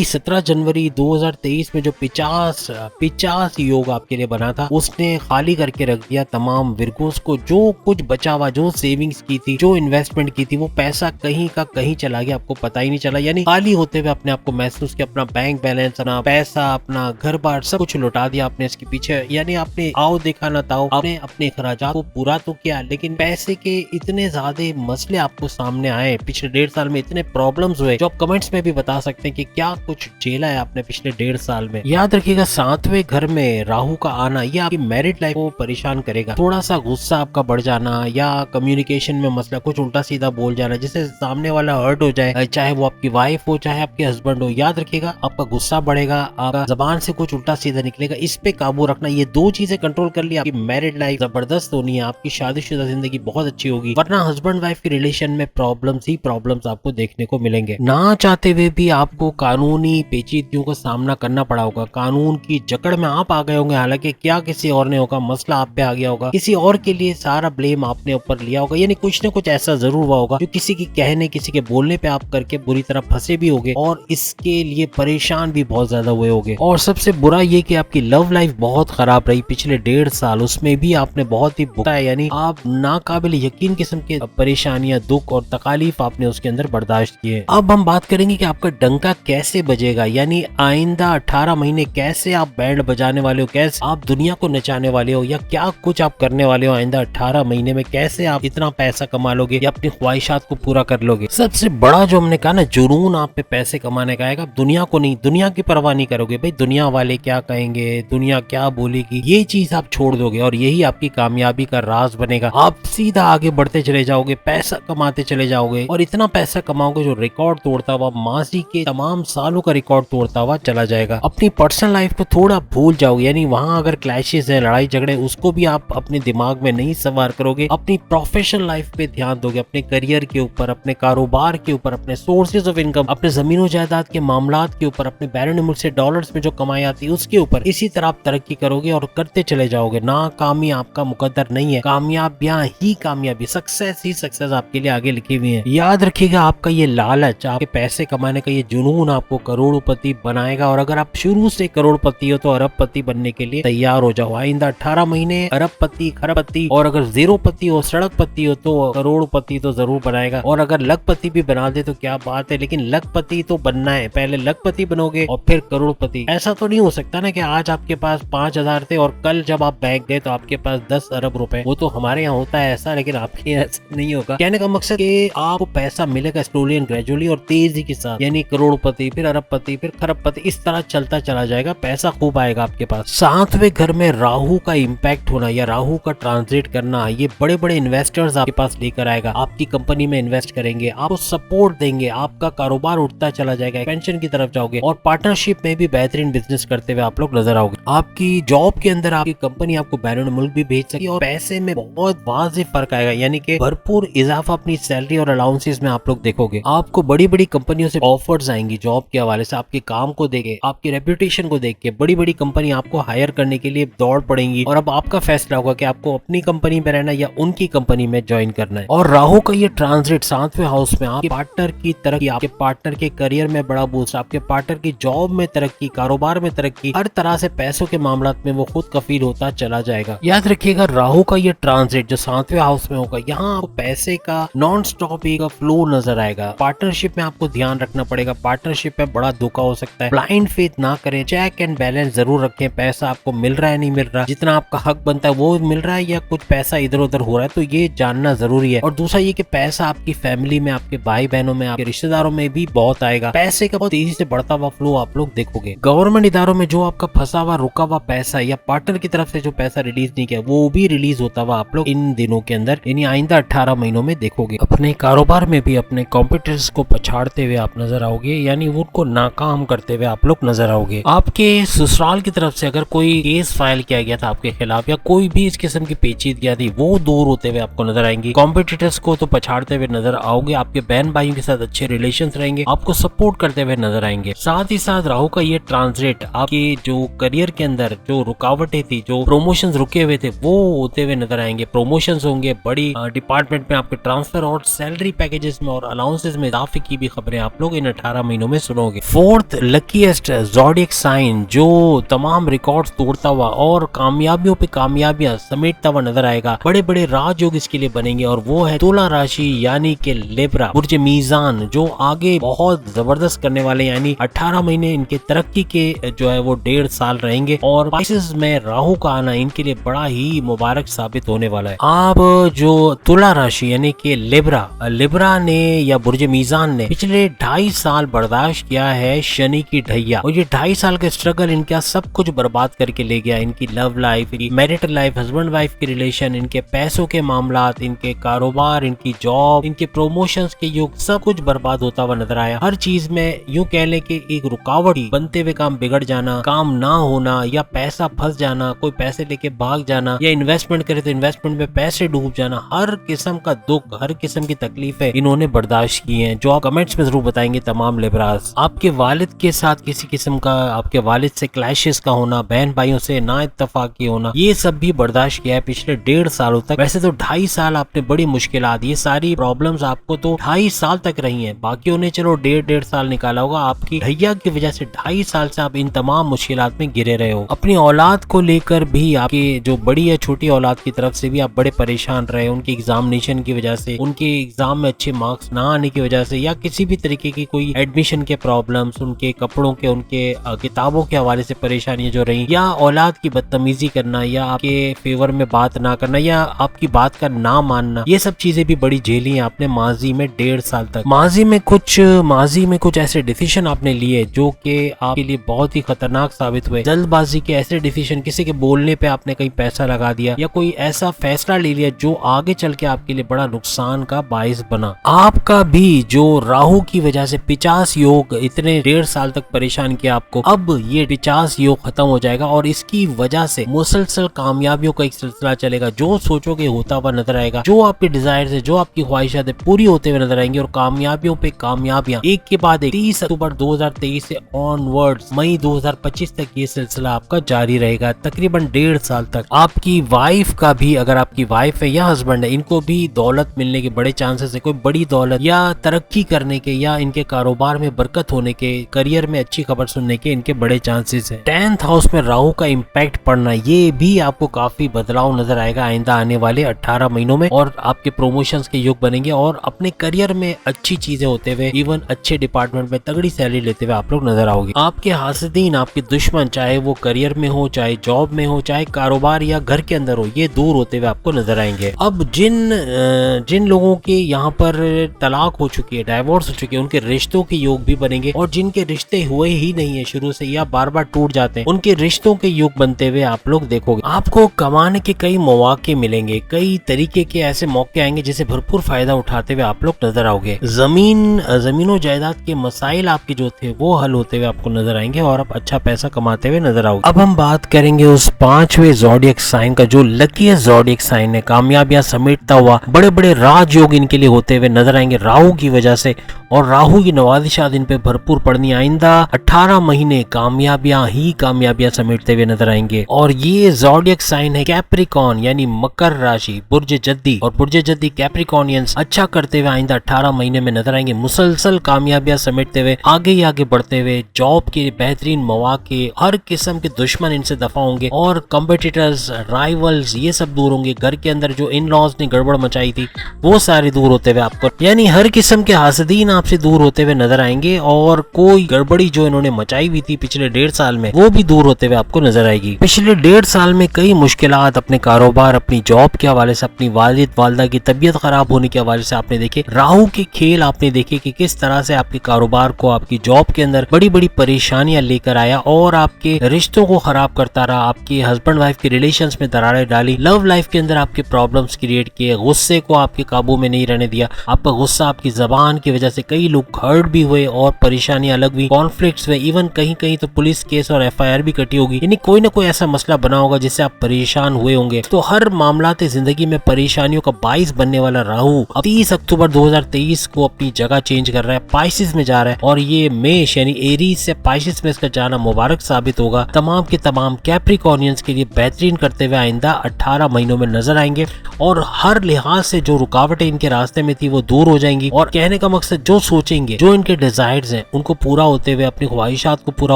17 जनवरी 2023 में जो 50 योग आपके लिए बना था, उसने खाली करके रख दिया तमाम विर्गोस को। जो कुछ बचा हुआ, जो सेविंग्स की थी, जो इन्वेस्टमेंट की थी, वो पैसा कहीं का कहीं चला गया, आपको पता ही नहीं चला। यानी खाली होते हुए अपने आप को महसूस किया, अपना बैंक बैलेंस, अपना पैसा, अपना घर बार सब कुछ लुटा दिया आपने इसके पीछे। यानी आपने आओ देखा ना ताओ, आपने अपने अखराजात को पूरा तो किया, लेकिन पैसे के इतने ज्यादा मसले आपको सामने आए पिछले 1.5 साल में, इतने प्रॉब्लम्स हुए, जो आप कमेंट्स में भी बता सकते हैं कि क्या कुछ झेला है आपने पिछले 1.5 साल में। याद रखिएगा 7वें घर में राहु का आना ये आपकी मैरिड लाइफ को परेशान करेगा। थोड़ा सा गुस्सा आपका बढ़ जाना या कम्युनिकेशन में मसला, कुछ उल्टा सीधा बोल जाना जिससे सामने वाला हर्ट हो जाए, चाहे वो आपकी वाइफ हो चाहे आपके हस्बैंड हो। याद रखिएगा आपका गुस्सा बढ़ेगा, आपका जबान से कुछ उल्टा सीधा निकलेगा, इस पे काबू रखना। ये 2 चीजें कंट्रोल कर लिया, आपकी मैरिड लाइफ जबरदस्त होनी है, आपकी शादीशुदा जिंदगी बहुत अच्छी होगी। वरना हस्बैंड वाइफ की रिलेशन में प्रॉब्लम्स ही प्रॉब्लम्स आपको देखने को मिलेंगे। ना चाहते हुए भी आपको कानूनी पेचीदगियों का सामना करना पड़ा होगा, कानून की जकड़ में आप आ गए होंगे, हालांकि क्या किसी और ने होगा, मसला आप पे आ गया होगा, किसी और के लिए सारा ब्लेम आपने ऊपर लिया होगा। यानी कुछ न कुछ ऐसा जरूर हुआ होगा जो किसी के कहने, किसी के बोलने पे आप करके बुरी तरह फंसे भी होगे और इसके लिए परेशान भी बहुत ज्यादा हुए होगे। और सबसे बुरा ये कि आपकी लव लाइफ बहुत खराब रही पिछले 1.5 साल, उसमें भी आपने बहुत ही भुगता है। यानी आप नाकाबिल यकीन किस्म के परेशानियां, दुख और तकालीफ आपने उसके अंदर बर्दाश्त किए। अब हम बात करेंगे कि आपका डंका कैसे बजेगा, यानी आइंदा 18 महीने कैसे आप बैंड बजाने वाले हो, कैसे आप दुनिया को नचाने वाले हो, या क्या कुछ आप करने वाले हो आइंदा 18 महीने में, कैसे आप इतना पैसा कमा लोगे या अपनी ख्वाहिशात को पूरा कर लोगे। सबसे बड़ा जो हमने कहा ना, जुनून आप पे पैसे कमाने का आएगा, दुनिया को नहीं, दुनिया की परवाह नहीं करोगे। भाई दुनिया वाले क्या कहेंगे, दुनिया क्या बोलेगी, ये चीज आप छोड़ दोगे और यही आपकी कामयाबी का राज बनेगा। आप सीधा आगे बढ़ते चले जाओगे, पैसा कमाते चले जाओगे और इतना पैसा कमाओगे जो रिकॉर्ड तोड़ता हुआ, माजी के तमाम सालों का रिकॉर्ड तोड़ता हुआ चला जाएगा। अपनी पर्सनल लाइफ को थोड़ा भूल जाओगे, यानी वहाँ अगर क्लैशेस है, लड़ाई झगड़े, उसको भी आप अपने दिमाग में नहीं सवार करोगे। अपनी प्रोफेशनल लाइफ पे ध्यान दोगे, अपने करियर के ऊपर, अपने कारोबार के ऊपर, अपने सोर्सेज ऑफ इनकम, अपने जमीनों जायदाद के मामलात के ऊपर, अपने बैरून मुल्क से डॉलर्स में जो कमाई आती है उसके ऊपर। इसी तरह आप तरक्की करोगे और करते चले जाओगे। नाकामी आपका मुकद्दर नहीं है, कामयाबियां ही कामयाबी, सक्सेस ही सक्सेस आपके लिए आगे लिखी हुई है। याद रखिएगा आपका ये लालच, आपके पैसे कमाने का ये जुनून आपको करोड़पति बनाएगा, और अगर आप शुरू से करोड़पति हो तो अरबपति बनने के लिए तैयार हो जाओ। आइंदा 18 महीने अरबपति, खरबपति, और अगर जीरोपति हो, सड़कपति हो तो करोड़पति तो जरूर बनाएगा। और अगर लखपति भी बना दे तो क्या बात है, लेकिन लखपति तो बनना है, पहले लखपति बनोगे और फिर करोड़पति। ऐसा तो नहीं हो सकता ना कि आज आपके पास 5,000 थे और कल जब आप बैंक गए तो आपके पास 10 अरब रुपए। वो तो हमारे यहाँ होता है ऐसा, लेकिन आपके यहाँ ऐसा नहीं होगा। कहने का मकसद कि आपको पैसा मिलेगा स्लोली एंड ग्रेजुअली और तेजी के साथ, यानी करोड़पति, फिर अरबपति, फिर खरबपति, इस तरह चलता चला जाएगा, पैसा खूब आएगा आपके पास। 7वें घर में राहु का इम्पैक्ट होना या राहु का ट्रांजिट करना ये बड़े बड़े इन्वेस्टर्स आपके पास लेकर आएगा, आपकी कंपनी में इन्वेस्ट करेंगे, आपको सपोर्ट देंगे, आपका कारोबार उठता चला जाएगा, पेंशन की तरफ जाओगे और पार्टनरशिप में भी बेहतरीन बिजनेस करते हुए आप लोग नजर आओगे। आपकी जॉब के अंदर आपकी कंपनी आपको बैरून मुल्क भी भेज सके और पैसे में बहुत वाज़िब फर्क आएगा, यानी कि भरपूर इजाफा अपनी सैलरी और अलाउंसेस में आप लोग देखोगे। आपको बड़ी बड़ी कंपनियों से ऑफर्स आएंगी जॉब के हवाले से, आपके काम को देखे, आपकी रेपुटेशन को देख के बड़ी बड़ी कंपनी आपको हायर करने के लिए दौड़ पड़ेंगी और अब आपका फैसला होगा कि आपको अपनी कंपनी में रहना या उनकी कंपनी में ज्वाइन करना है। और राहु का ये ट्रांजिट 7वें हाउस में आपके पार्टनर की तरक्की, आपके पार्टनर के करियर में बड़ा बूस्ट, आपके पार्टनर की जॉब में तरक्की, कारोबार में तरक्की, हर तरह से पैसों के मामला में वो खुद कफील होता चला जाएगा। याद रखिएगा राहु का ये ट्रांजिट जो 7वें हाउस में होगा, यहाँ आपको पैसे का नॉन स्टॉप एक फ्लो नजर आएगा। पार्टनरशिप में आपको ध्यान रखना पड़ेगा, पार्टनरशिप में बड़ा धोखा हो सकता है। ब्लाइंड फेथ ना करें, चेक एंड बैलेंस जरूर रखें। पैसा आपको मिल रहा है नहीं मिल रहा, जितना आपका हक बनता है वो मिल रहा है या कुछ पैसा इधर उधर हो रहा है, तो ये जानना जरूरी है। और दूसरा ये कि पैसा आपकी फैमिली में, आपके भाई बहनों में, आपके रिश्तेदारों में भी बहुत आएगा। पैसे का बहुत तेजी से बढ़ता हुआ फ्लो आप लोग देखोगे। गवर्नमेंट इदारों में जो आपका फंसा हुआ रुका हुआ पैसा या पार्टनर की तरफ से जो पैसा रिलीज नहीं किया वो भी रिलीज होता हुआ आप लोग इन दिनों के अंदर यानी आइंदा 18 महीनों में देखोगे। अपने कारोबार में भी अपने कॉम्पिटिटर्स को पछाड़ते हुए आप नजर आओगे, यानी उनको नाकाम करते हुए आप लोग नजर आओगे। आपके ससुराल की तरफ से अगर कोई केस फाइल किया गया था आपके खिलाफ या कोई भी इस किस्म की पेचीदगियां थी वो दूर होते हुए आपको नजर आएंगी। कॉम्पिटिटर्स को तो पछाड़ते हुए नजर आओगे, आपके बहन भाइयों के साथ अच्छे रिलेशंस रहेंगे, आपको सपोर्ट करते हुए नजर आएंगे। साथ ही साथ राहु का ये ट्रांजिट आपके जो करियर के अंदर जो रुकावटें थी, जो प्रमोशंस रुके हुए थे वो होते हुए नजर आएंगे। प्रमोशंस होंगे, बड़ी डिपार्टमेंट में आपके ट्रांसफर और सैलरी पैकेजेस में और अलाउंसेस में इजाफे की भी खबरें आप लोग इन 18 महीनों में सुनोगे। फोर्थ लकीएस्ट ज़ोडिएक साइन जो तमाम रिकॉर्ड्स तोड़ता हुआ और कामयाबियों पे कामयाबियां समेटता हुआ नजर आएगा, बड़े बड़े राजयोग इसके लिए बनेंगे और वो है तुला राशि यानी कि लिब्रा, बुर्ज मीजान, जो आगे बहुत जबरदस्त करने वाले, यानी 18 महीने इनके तरक्की के जो है वो 1.5 साल रहेंगे और स्पाइसेस में राहु का आना इनके लिए बड़ा ही मुबारक साबित होने वाला है। आप जो तुला राशि यानी कि लिब्रा ने या बुर्ज मीजान ने पिछले 2.5 साल बर्दाश्त किया है शनि की ढैया, और ये 2.5 साल का स्ट्रगल इनका सब कुछ बर्बाद करके ले गया। इनकी love life, marital life, husband wife की रिलेशन, इनके पैसों के मामलात, इनके कारोबार, इनकी जॉब, इनके प्रमोशंस के युग, सब कुछ बर्बाद होता हुआ नजर आया। हर चीज में यूं कह ले कि एक रुकावट ही, बनते हुए काम बिगड़ जाना, काम ना होना या पैसा फंस जाना, कोई पैसे लेके भाग जाना या इन्वेस्टमेंट करे तो इन्वेस्टमेंट में पैसे डूब जाना, हर किस्म का दुख, हर किस्म की तकलीफें इन्होंने बर्दाश्त की हैं, जो आप कमेंट्स में जरूर बताएंगे तमाम लिब्रास। आपके वालिद के साथ किसी किस्म का, आपके वालिद से क्लैशेस का होना, बहन भाइयों से ना इत्तेफाकी होना, ये सब भी बर्दाश्त किया है पिछले 1.5 सालों तक। वैसे तो 2.5 साल आपने बड़ी मुश्किलात, ये सारी प्रॉब्लम्स आपको तो 2.5 साल तक रही हैं, बाकियों ने चलो 1.5 साल निकाला होगा। आपकी ढैया की वजह से 2.5 साल से आप इन तमाम मुश्किलात में गिरे रहे हो। अपनी औलाद को लेकर भी, आपकी जो बड़ी या छोटी औलाद की तरफ से भी आप बड़े परेशान रहे, उनकी एग्जामिनेशन की वजह से, उनके एग्जाम में अच्छे मार्क्स ना आने की वजह से या किसी भी तरीके की कोई एडमिशन के प्रॉब्लम्स, उनके कपड़ों के, उनके किताबों के हवाले से परेशानियां जो रही, या औलाद की बदतमीजी करना या आपके फेवर में बात ना करना या आपकी बात का ना मानना, ये सब चीजें भी बड़ी झेली हैं आपने माजी में 1.5 साल तक। माजी में कुछ ऐसे डिसीजन आपने लिए जो कि आपके लिए बहुत ही खतरनाक साबित हुए। जल्दबाजी के ऐसे डिसीजन, किसी के बोलने पे आपने कहीं पैसा लगा दिया या कोई ऐसा फैसला ले लिया जो आगे चल के आपके लिए बड़ा नुकसान का बाइस बना। आपका भी जो राहु की वजह से 50 योग इतने 1.5 साल तक परेशान किया आपको, अब ये 50 योग खत्म हो जाएगा और इसकी वजह से मुसलसल कामयाबियों का एक सिलसिला चलेगा। जो सोचोगे होता हुआ नजर आएगा, जो आपके डिजायर है, जो आपकी ख्वाहिशात है पूरी होते हुए नजर आएंगे और कामयाबियों पे कामयाबियां एक के बाद एक। 30 अक्टूबर 2023 से ऑनवर्ड्स मई 2025 तक ये सिलसिला आपका जारी रहेगा, तकरीबन 1.5 साल तक। आपकी वाइफ का भी, अगर आपकी वाइफ है या हस्बैंड है, इनको भी दौलत मिलने के बड़े चांसेस है, कोई बड़ी दौलत या तरक्की करने के या इनके कारोबार में बरकत होने के, करियर में अच्छी खबर सुनने के इनके बड़े चांसेस है। 10th हाउस में राहु का इम्पैक्ट पड़ना, ये भी आपको काफी बदलाव नजर आएगा आइंदा आने वाले 18 महीनों में और आपके प्रमोशंस के युग बनेंगे और अपने करियर में अच्छी चीजें होते हुए, इवन अच्छे डिपार्टमेंट में तगड़ी सैलरी लेते हुए आप लोग नजर आओगे। आपके हासिदीन, आपके दुश्मन, चाहे वो करियर में हो, चाहे जॉब में हो, चाहे कारोबार या घर के अंदर हो, ये दूर होते हुए आपको नजर आएंगे। अब जिन लोगों के यहाँ पर तलाक हो चुकी है, डाइवोर्स हो चुकी है, उनके रिश्तों के योग भी बनेंगे और जिनके रिश्ते हुए ही नहीं है शुरू से या बार बार टूट जाते हैं, उनके रिश्तों के योग बनते हुए आप लोग देखोगे। आपको कमाने के कई मौके मिलेंगे, कई तरीके के ऐसे मौके आएंगे जिसे भरपूर फायदा उठाते हुए आप लोग नजर आओगे। जमीनों जायदाद के मसाइल आपके जो थे वो हल होते हुए आपको नजर आएंगे और आप अच्छा पैसा कमाते हुए नजर आओगे। अब हम बात करेंगे उस 5वें ज़ोडिएक साइन का जो लकीएस्ट ज़ोडिएक साइन है। कामयाबियां समेटता हुआ बड़े बड़े राजयोग इनके लिए होते हुए नजर आएंगे राहु की वजह से, और राहु की नवाजिशात इन पे भरपूर पड़नी। आइंदा 18 महीने कामयाबियां समेटते हुए नजर आएंगे। और ये ज़ोडिएक साइन है कैप्रिकॉर्न यानी मकर राशि, बुर्ज जद्दी, और बुर्ज जद्दी कैप्रिकॉर्नियंस अच्छा करते हुए आइंदा 18 महीने में नजर आएंगे। मुसलसल कामयाबियां समेटते हुए आगे ही आगे बढ़ते हुए, जॉब के बेहतरीन मौके, हर किस्म के दुश्मन इनसे दफा होंगे और कॉम्पिटिटर्स, राइवल्स ये सब दूर होंगे। घर के अंदर जो इन लॉज ने गड़बड़ मचाई थी वो सारे दूर होते हुए आपको, यानी हर किस्म के हासदीन आपसे दूर होते हुए नजर आएंगे और कोई गड़बड़ी जो इन्होंने मचाई हुई थी पिछले 1.5 साल में वो भी दूर होते हुए आपको नजर आएगी। पिछले 1.5 साल में कई मुश्किलात अपने कारोबार, अपनी जॉब के हवाले से, अपनी वालिद वालदा की तबीयत खराब होने के हवाले से आपने देखे। राहु के खेल आपने देखे कि किस तरह से आपके कारोबार को, आपकी जॉब के अंदर बड़ी बड़ी परेशानियां लेकर आया और आपके रिश्तों को खराब करता रहा, आपके हस्बैंड वाइफ के रिलेशंस में दरारें डाली, लव लाइफ के अंदर आपके प्रॉब्लम्स क्रिएट किए, गुस्से को आपके काबू में नहीं रहने दिया। आपका गुस्सा, आपकी जबान की वजह से कई लोग हर्ट भी हुए और परेशानियां अलग हुई, कॉन्फ्लिक्ट्स हुए, इवन कहीं कहीं तो पुलिस केस और FIR भी कटी होगी। यानी कोई ना कोई ऐसा मसला बना होगा जिससे आप परेशान हुए होंगे। तो हर मामलाते जिंदगी में परेशानियों का बाइस बनने वाला राहु 30 अक्टूबर 2023 को अपनी जगह चेंज कर रहा है, पाइसिस में जा रहा है, और ये मेष यानी एरीज से पाइसिस में इसका जाना मुबारक साबित होगा। तमाम के तमाम कैप्रिकॉर्नियंस के लिए बेहतरीन करते हुए आइंदा 18 महीनों में नजर आएंगे और हर लिहाज से जो रुकावटें इनके रास्ते में थी वो दूर हो जाएंगी। और कहने का मकसद, जो सोचेंगे, जो इनके डिजायर्स हैं उनको पूरा होते हुए, अपनी ख्वाहिशात को पूरा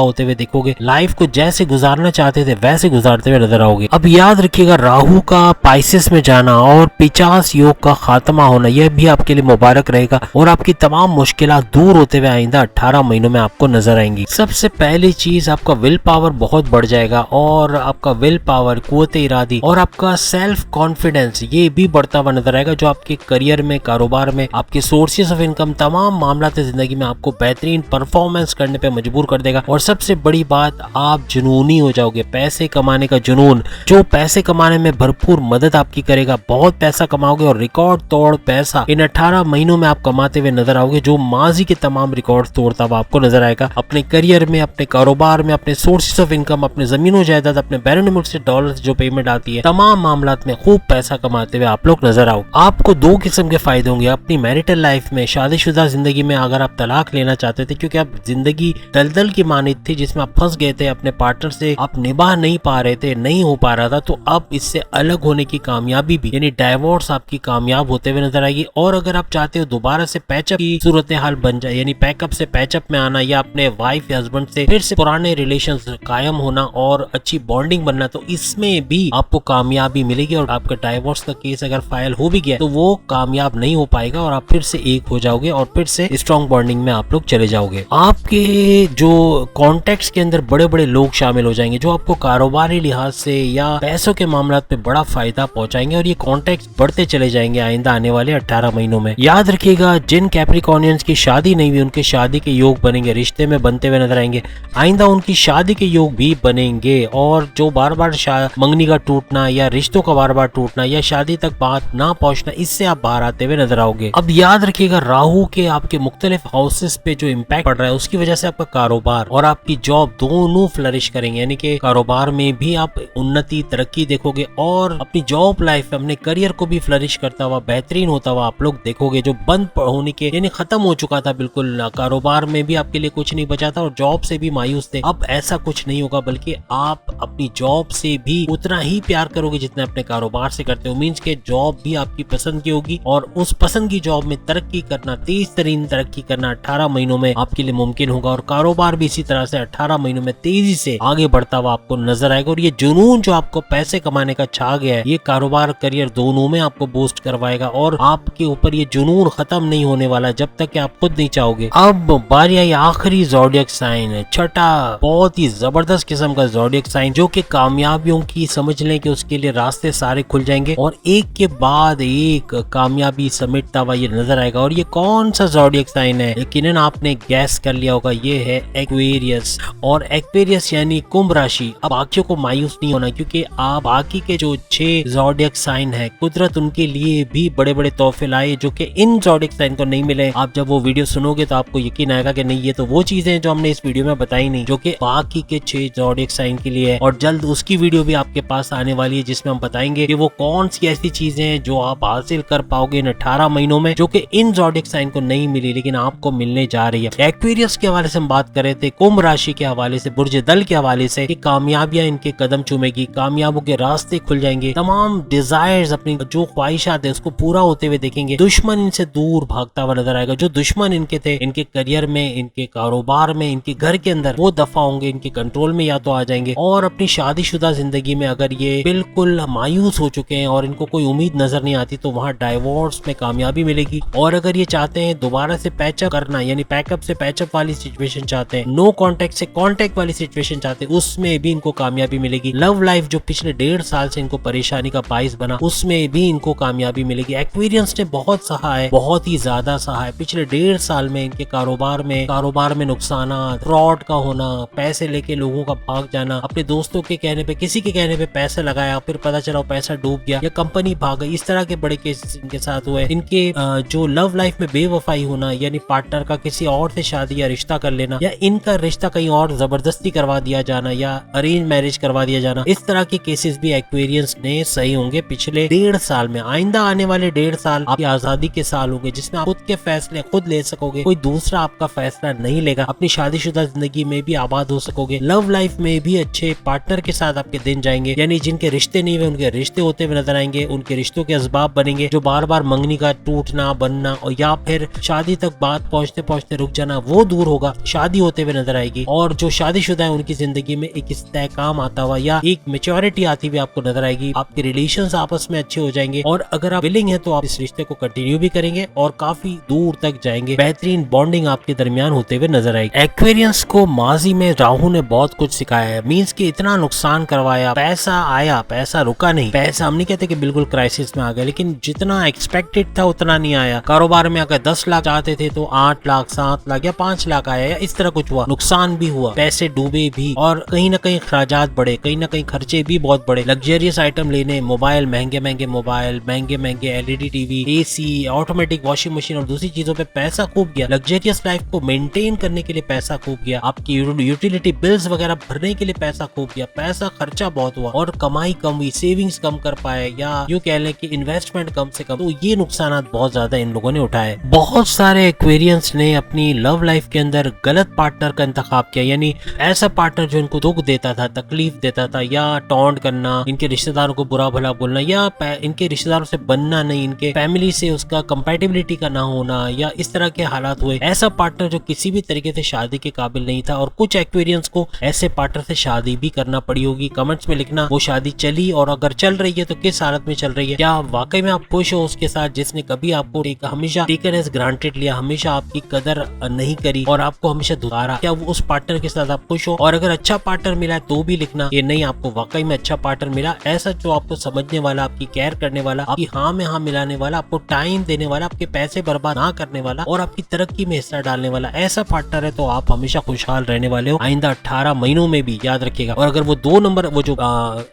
होते हुए देखोगे। लाइफ को जैसे गुजारना चाहते थे वैसे गुजारते हुए नजर आओगे। अब याद रखिएगा, राहु का पाइसिस में जाना और 50 योग का खात्मा होना यह भी आपके लिए मुबारक रहेगा और आपकी तमाम मुश्किलात दूर होते हुए आइंदा 18 महीनों में आपको नजर आएंगी। सबसे पहली चीज, आपका विल पावर बहुत बढ़ जाएगा और आपका विल पावर, कुव्वत इरादी और आपका सेल्फ कॉन्फिडेंस ये भी बढ़ता हुआ नजर आएगा, जो आपके करियर में, कारोबार में, आपके सोर्सेज ऑफ इनकम, तमाम मामलात जिंदगी में आपको बेहतरीन परफॉर्मेंस करने पे मजबूर कर देगा। और सबसे बड़ी बात, आप जुनूनी हो जाओगे। पैसे कमाने का जुनून, जो पैसे कमाने में भरपूर मदद आपकी करेगा, बहुत पैसा कमाओगे और रिकॉर्ड तोड़ पैसा इन 18 महीनों में आप कमाते हुए नजर आओगे, जो माजी के तमाम रिकॉर्ड तोड़ता हुआ आपको नजर आएगा। अपने करियर में, अपने कारोबार में, अपने सोर्सेज ऑफ इनकम, अपने जमीनों जायदाद, अपने बैरून मुल्क से डॉलर जो पेमेंट आती है, तमाम मामलात में खूब पैसा कमाते हुए आप लोग नजर आओ। आपको 2 किस्म के फायदे होंगे अपनी मैरिटल लाइफ में, शादीशुदा जिंदगी में। अगर आप तलाक लेना चाहते थे क्योंकि आप जिंदगी दलदल की मानित थी जिसमें आप फंस गए थे, अपने पार्टनर से आप निभा नहीं पा रहे थे, नहीं हो पा रहा था, तो अब इससे अलग होने की कामयाबी भी, यानी डाइवोर्स आपकी कामयाब होते हुए नजर आएगी। और अगर आप चाहते हो दोबारा से पैचअप की सूरत हाल बन जाए, यानी पैकअप से पैचअप में आना या अपने वाइफ या हस्बैंड से फिर से पुराने रिलेशन कायम होना और अच्छी बॉन्डिंग बनना, तो इसमें भी आपको कामयाबी मिलेगी। और आपका डाइवोर्स का केस अगर फाइल हो भी गया तो वो कामयाब नहीं हो पाएगा और आप फिर से एक हो जाओगे और फिर से स्ट्रॉन्ग बॉन्डिंग में आप लोग चले जाओगे। आपके जो कॉन्टेक्ट्स के अंदर बड़े बड़े लोग शामिल हो जाएंगे जो आपको कारोबारी लिहाज से या पैसों के मामलात में बड़ा फायदा पहुंचाएंगे और ये कॉन्टेक्ट्स बढ़ते चले जाएंगे आइंदा आने वाले 18 महीनों में। याद रखिएगा, जिन कैप्रिकॉर्नियंस की शादी नहीं हुई उनके शादी के योग बनेंगे, रिश्ते में बनते हुए नजर आएंगे। आइंदा उनकी शादी के योग भी बनेंगे और जो बार बार मंगनी का टूटना या रिश्तों का बार बार टूटना या शादी तक बात ना पहुंचना, इससे आप बाहर आते हुए नजर आओगे। अब याद रखिएगा, राहु के आपके मुख्तलिफ हाउसेस पे जो इम्पैक्ट पड़ रहा है उसकी वजह से आपका कारोबार और आपकी जॉब दोनों फ्लरिश करेंगे, यानी कि कारोबार में भी आप उन्नति, तरक्की देखोगे और अपनी जॉब लाइफ में, अपने करियर को भी फ्लरिश करता हुआ, बेहतरीन होता हुआ आप लोग देखोगे। जो बंद होने के यानी खत्म हो चुका था बिल्कुल, कारोबार में भी आपके लिए कुछ नहीं बचा था और जॉब से भी मायूस थे, अब ऐसा कुछ नहीं होगा, बल्कि आप अपनी जॉब से भी उतना ही प्यार करोगे जितना अपने कारोबार से करते हो। मींस के जॉब भी आपकी पसंद की होगी और उस पसंद की जॉब में तरक्की करना, तेज तरीन तरक्की करना 18 महीनों में आपके लिए मुमकिन होगा और कारोबार भी इसी तरह से 18 महीनों में तेजी से आगे बढ़ता हुआ आपको नजर आएगा। और ये जुनून जो आपको पैसे कमाने का छा गया है, ये कारोबार, करियर दोनों में आपको बूस्ट करवाएगा और आपके ऊपर ये जुनून खत्म नहीं होने वाला जब तक कि आप खुद नहीं चाहोगे। अब बारी आई आखिरी ज़ोडिएक साइन है, छठा, बहुत ही जबरदस्त किस्म का ज़ोडिएक साइन, जो कि कामयाबियों की समझ लें कि उसके लिए रास्ते सारे खुल जाएंगे और एक के बाद एक कामयाबी समेटता हुआ ये नजर आएगा। और ये कौन सा ज़ोडिएक साइन है? यकीनन आपने गैस कर लिया होगा, ये है एक्वेरियस। और एक्वेरियस यानी कुंभ राशि। अब बाकियों को मायूस नहीं होना, क्योंकि आप बाकी के जो 6 ज़ोडिएक साइन है, कुदरत उनके लिए भी बड़े बड़े तोहफे लाए जो कि इन ज़ोडिएक साइन को नहीं मिले। आप जब वो वीडियो सुनोगे तो आपको यकीन आएगा कि नहीं, ये तो वो चीजें जो हमने इस वीडियो में बताई नहीं, जो कि बाकी के 6 ज़ोडिएक साइन के लिए है। और जल्द उसकी वीडियो भी आपके पास आने वाली है जिसमें हम बताएंगे कि वो कौन सी ऐसी चीजें हैं जो आप हासिल कर पाओगे इन 18 महीनों में, जो कि इन ज़ोडिएक साइन को नहीं मिली लेकिन आपको मिलने जा रही है। एक्वेरियस के हवाले से हम बात कर रहे थे, कुंभ राशि के हवाले से, बुर्ज दल के हवाले से कि कामयाबियां इनके कदम चूमेगी, कामयाबों के रास्ते खुल जाएंगे, तमाम डिजायर्स अपनी जो ख्वाहिशात है उसको पूरा होते हुए देखेंगे, दुश्मन इनसे दूर भागता हुआ नजर आएगा। जो दुश्मन इनके थे, इनके करियर में, इनके कारोबार में, इनके घर के अंदर, वो दफा होंगे, इनके कंट्रोल में या तो आ जाएंगे। और अपनी शादीशुदा जिंदगी में अगर ये बिल्कुल मायूस हो चुके हैं और इनको कोई उम्मीद नजर नहीं आती तो वहाँ डाइवोर्स में कामयाबी मिलेगी। और अगर ये चाहते हैं दोबारा से पैचअप करना, यानी पैकअप से पैचअप वाली सिचुएशन चाहते हैं, नो कॉन्टेक्ट से कॉन्टेक्ट वाली सिचुएशन चाहते हैं, उसमें भी इनको कामयाबी मिलेगी। लव लाइफ जो पिछले 1.5 साल से इनको परेशानी का बाइस बना, उसमें भी इनको कामयाबी मिलेगी। एक्वेरियंस ने बहुत सहा है, बहुत ही ज्यादा सहा है। पिछले 1.5 साल में इनके कारोबार में नुकसान, फ्रॉड का होना, पैसे लेके लोगों का भाग जाना, अपने दोस्तों के कहने पे, किसी के कहने पे पैसे लगाया, फिर पता चला पैसा डूब गया या कंपनी भाग गई, इस तरह के बड़े केसेस इनके साथ हुए। इनके जो लव लाइफ में बेवफाई होना, यानी पार्टनर का किसी और से शादी या रिश्ता कर लेना, या इनका रिश्ता कहीं और जबरदस्ती करवा दिया जाना या अरेंज मैरिज करवा दिया जाना, इस तरह के केसेस भी एक्वेरियंस ने सही होंगे पिछले 1.5 साल में। आइंदा आने वाले 1.5 साल आपकी आजादी के साल होंगे जिसमें आप खुद के फैसले खुद ले सकोगे, कोई दूसरा आपका फैसला नहीं लेगा। अपनी शादीशुदा जिंदगी में भी आबाद हो सकोगे, लव लाइफ में भी अच्छे पार्टनर के साथ आपके दिन जाएंगे, यानी जिनके रिश्ते नहीं हुए उनके रिश्ते होते हुए नजर आएंगे, उनके रिश्तों के असबाब बनेंगे, जो बार बार मंगनी का टूटना बनना और या फिर शादी तक बात पहुंचते पहुंचते रुक जाना, वो दूर होगा, शादी होते हुए नजर आएगी। और जो शादीशुदा है उनकी जिंदगी में एक इस्तेहकाम आता हुआ या एक मेच्योरिटी आती हुई आपको नजर आएगी। आपके रिलेशंस आपस में अच्छे हो जाएंगे और अगर आप विलिंग है तो आप इस रिश्ते को कंटिन्यू भी करेंगे और काफी दूर तक जाएंगे। बेहतरीन बॉन्डिंग आपके दरमियान होते हुए नजर आएगी। एक्वेरियंस को माजी में राहु ने बहुत कुछ सिखाया है, मींस कि इतना नुकसान करवाया, पैसा आया, पैसा रुका नहीं। पैसा हम नहीं कहते कि बिल्कुल क्राइसिस में आ गया, लेकिन जितना एक्सपेक्टेड था उतना नहीं आया। कारोबार में अगर 10 लाख चाहते थे तो 8 लाख 7 लाख या 5 लाख आया, या इस तरह कुछ हुआ। नुकसान भी हुआ, पैसे डूबे भी, और कहीं ना कहीं खर्चात बढ़े, कहीं ना कहीं खर्चे भी बहुत बड़े। लग्जरियस आइटम लेने, मोबाइल, महंगे महंगे मोबाइल, महंगे महंगे LED TV, AC, automatic washing machine और दूसरी चीजों पे पैसा खूब गया। लग्जरियस लाइफ को मेंटेन करने के लिए पैसा खूब गया, आपकी यूटिलिटी बिल्स वगैरह भरने के लिए पैसा खूब गया, पैसा खर्चा बहुत हुआ और कमाई कम हुई, सेविंग्स कम कर पाए या यूं कह लें कि इन्वेस्टमेंट कम से कम। तो ये नुकसान बहुत ज्यादा इन लोगों ने उठाए। बहुत सारे एक्वेरियंस ने अपनी लव लाइफ के अंदर गलत पार्टनर का इंतखाब किया, यानी ऐसा पार्टनर जो इनको दुख देता था, तकलीफ देता था, या टॉन्ट करना, इनके रिश्तेदारों को बुरा भला बोलना, या इनके रिश्तेदारों से बनना नहीं, इनके फैमिली से उसका कंपैटिबिलिटी का ना होना, या इस तरह के हालात हुए। ऐसा पार्टनर जो किसी भी तरीके से शादी के काबिल नहीं था, और कुछ एक्वेरियंस को ऐसे पार्टनर से शादी भी करना पड़ी होगी। कमेंट्स में लिखना वो शादी चली, और अगर चल रही है तो किस हालत में चल रही है, क्या वाकई में आप खुश हो उसके साथ जिसने कभी आपको हमेशा टेकन एज ग्रांटेड लिया, हमेशा आपकी कदर नहीं करी और आपको हमेशा दुबारा, क्या वो उस पार्टनर के साथ आप खुश हो। और अगर अच्छा पार्टनर मिला है तो भी लिखना ये नहीं, आपको वाकई में अच्छा पार्टनर मिला, ऐसा जो आपको समझने वाला, आपकी केयर करने वाला, आपकी हाँ में हाँ मिलाने वाला, आपको टाइम देने वाला, आपके पैसे बर्बाद ना करने वाला और आपकी तरक्की में हिस्सा डालने वाला, ऐसा पार्टनर है तो आप हमेशा खुशहाल रहने वाले हो आइंदा 18 महीनों में भी, याद रखिएगा। और अगर वो 2 नंबर वो जो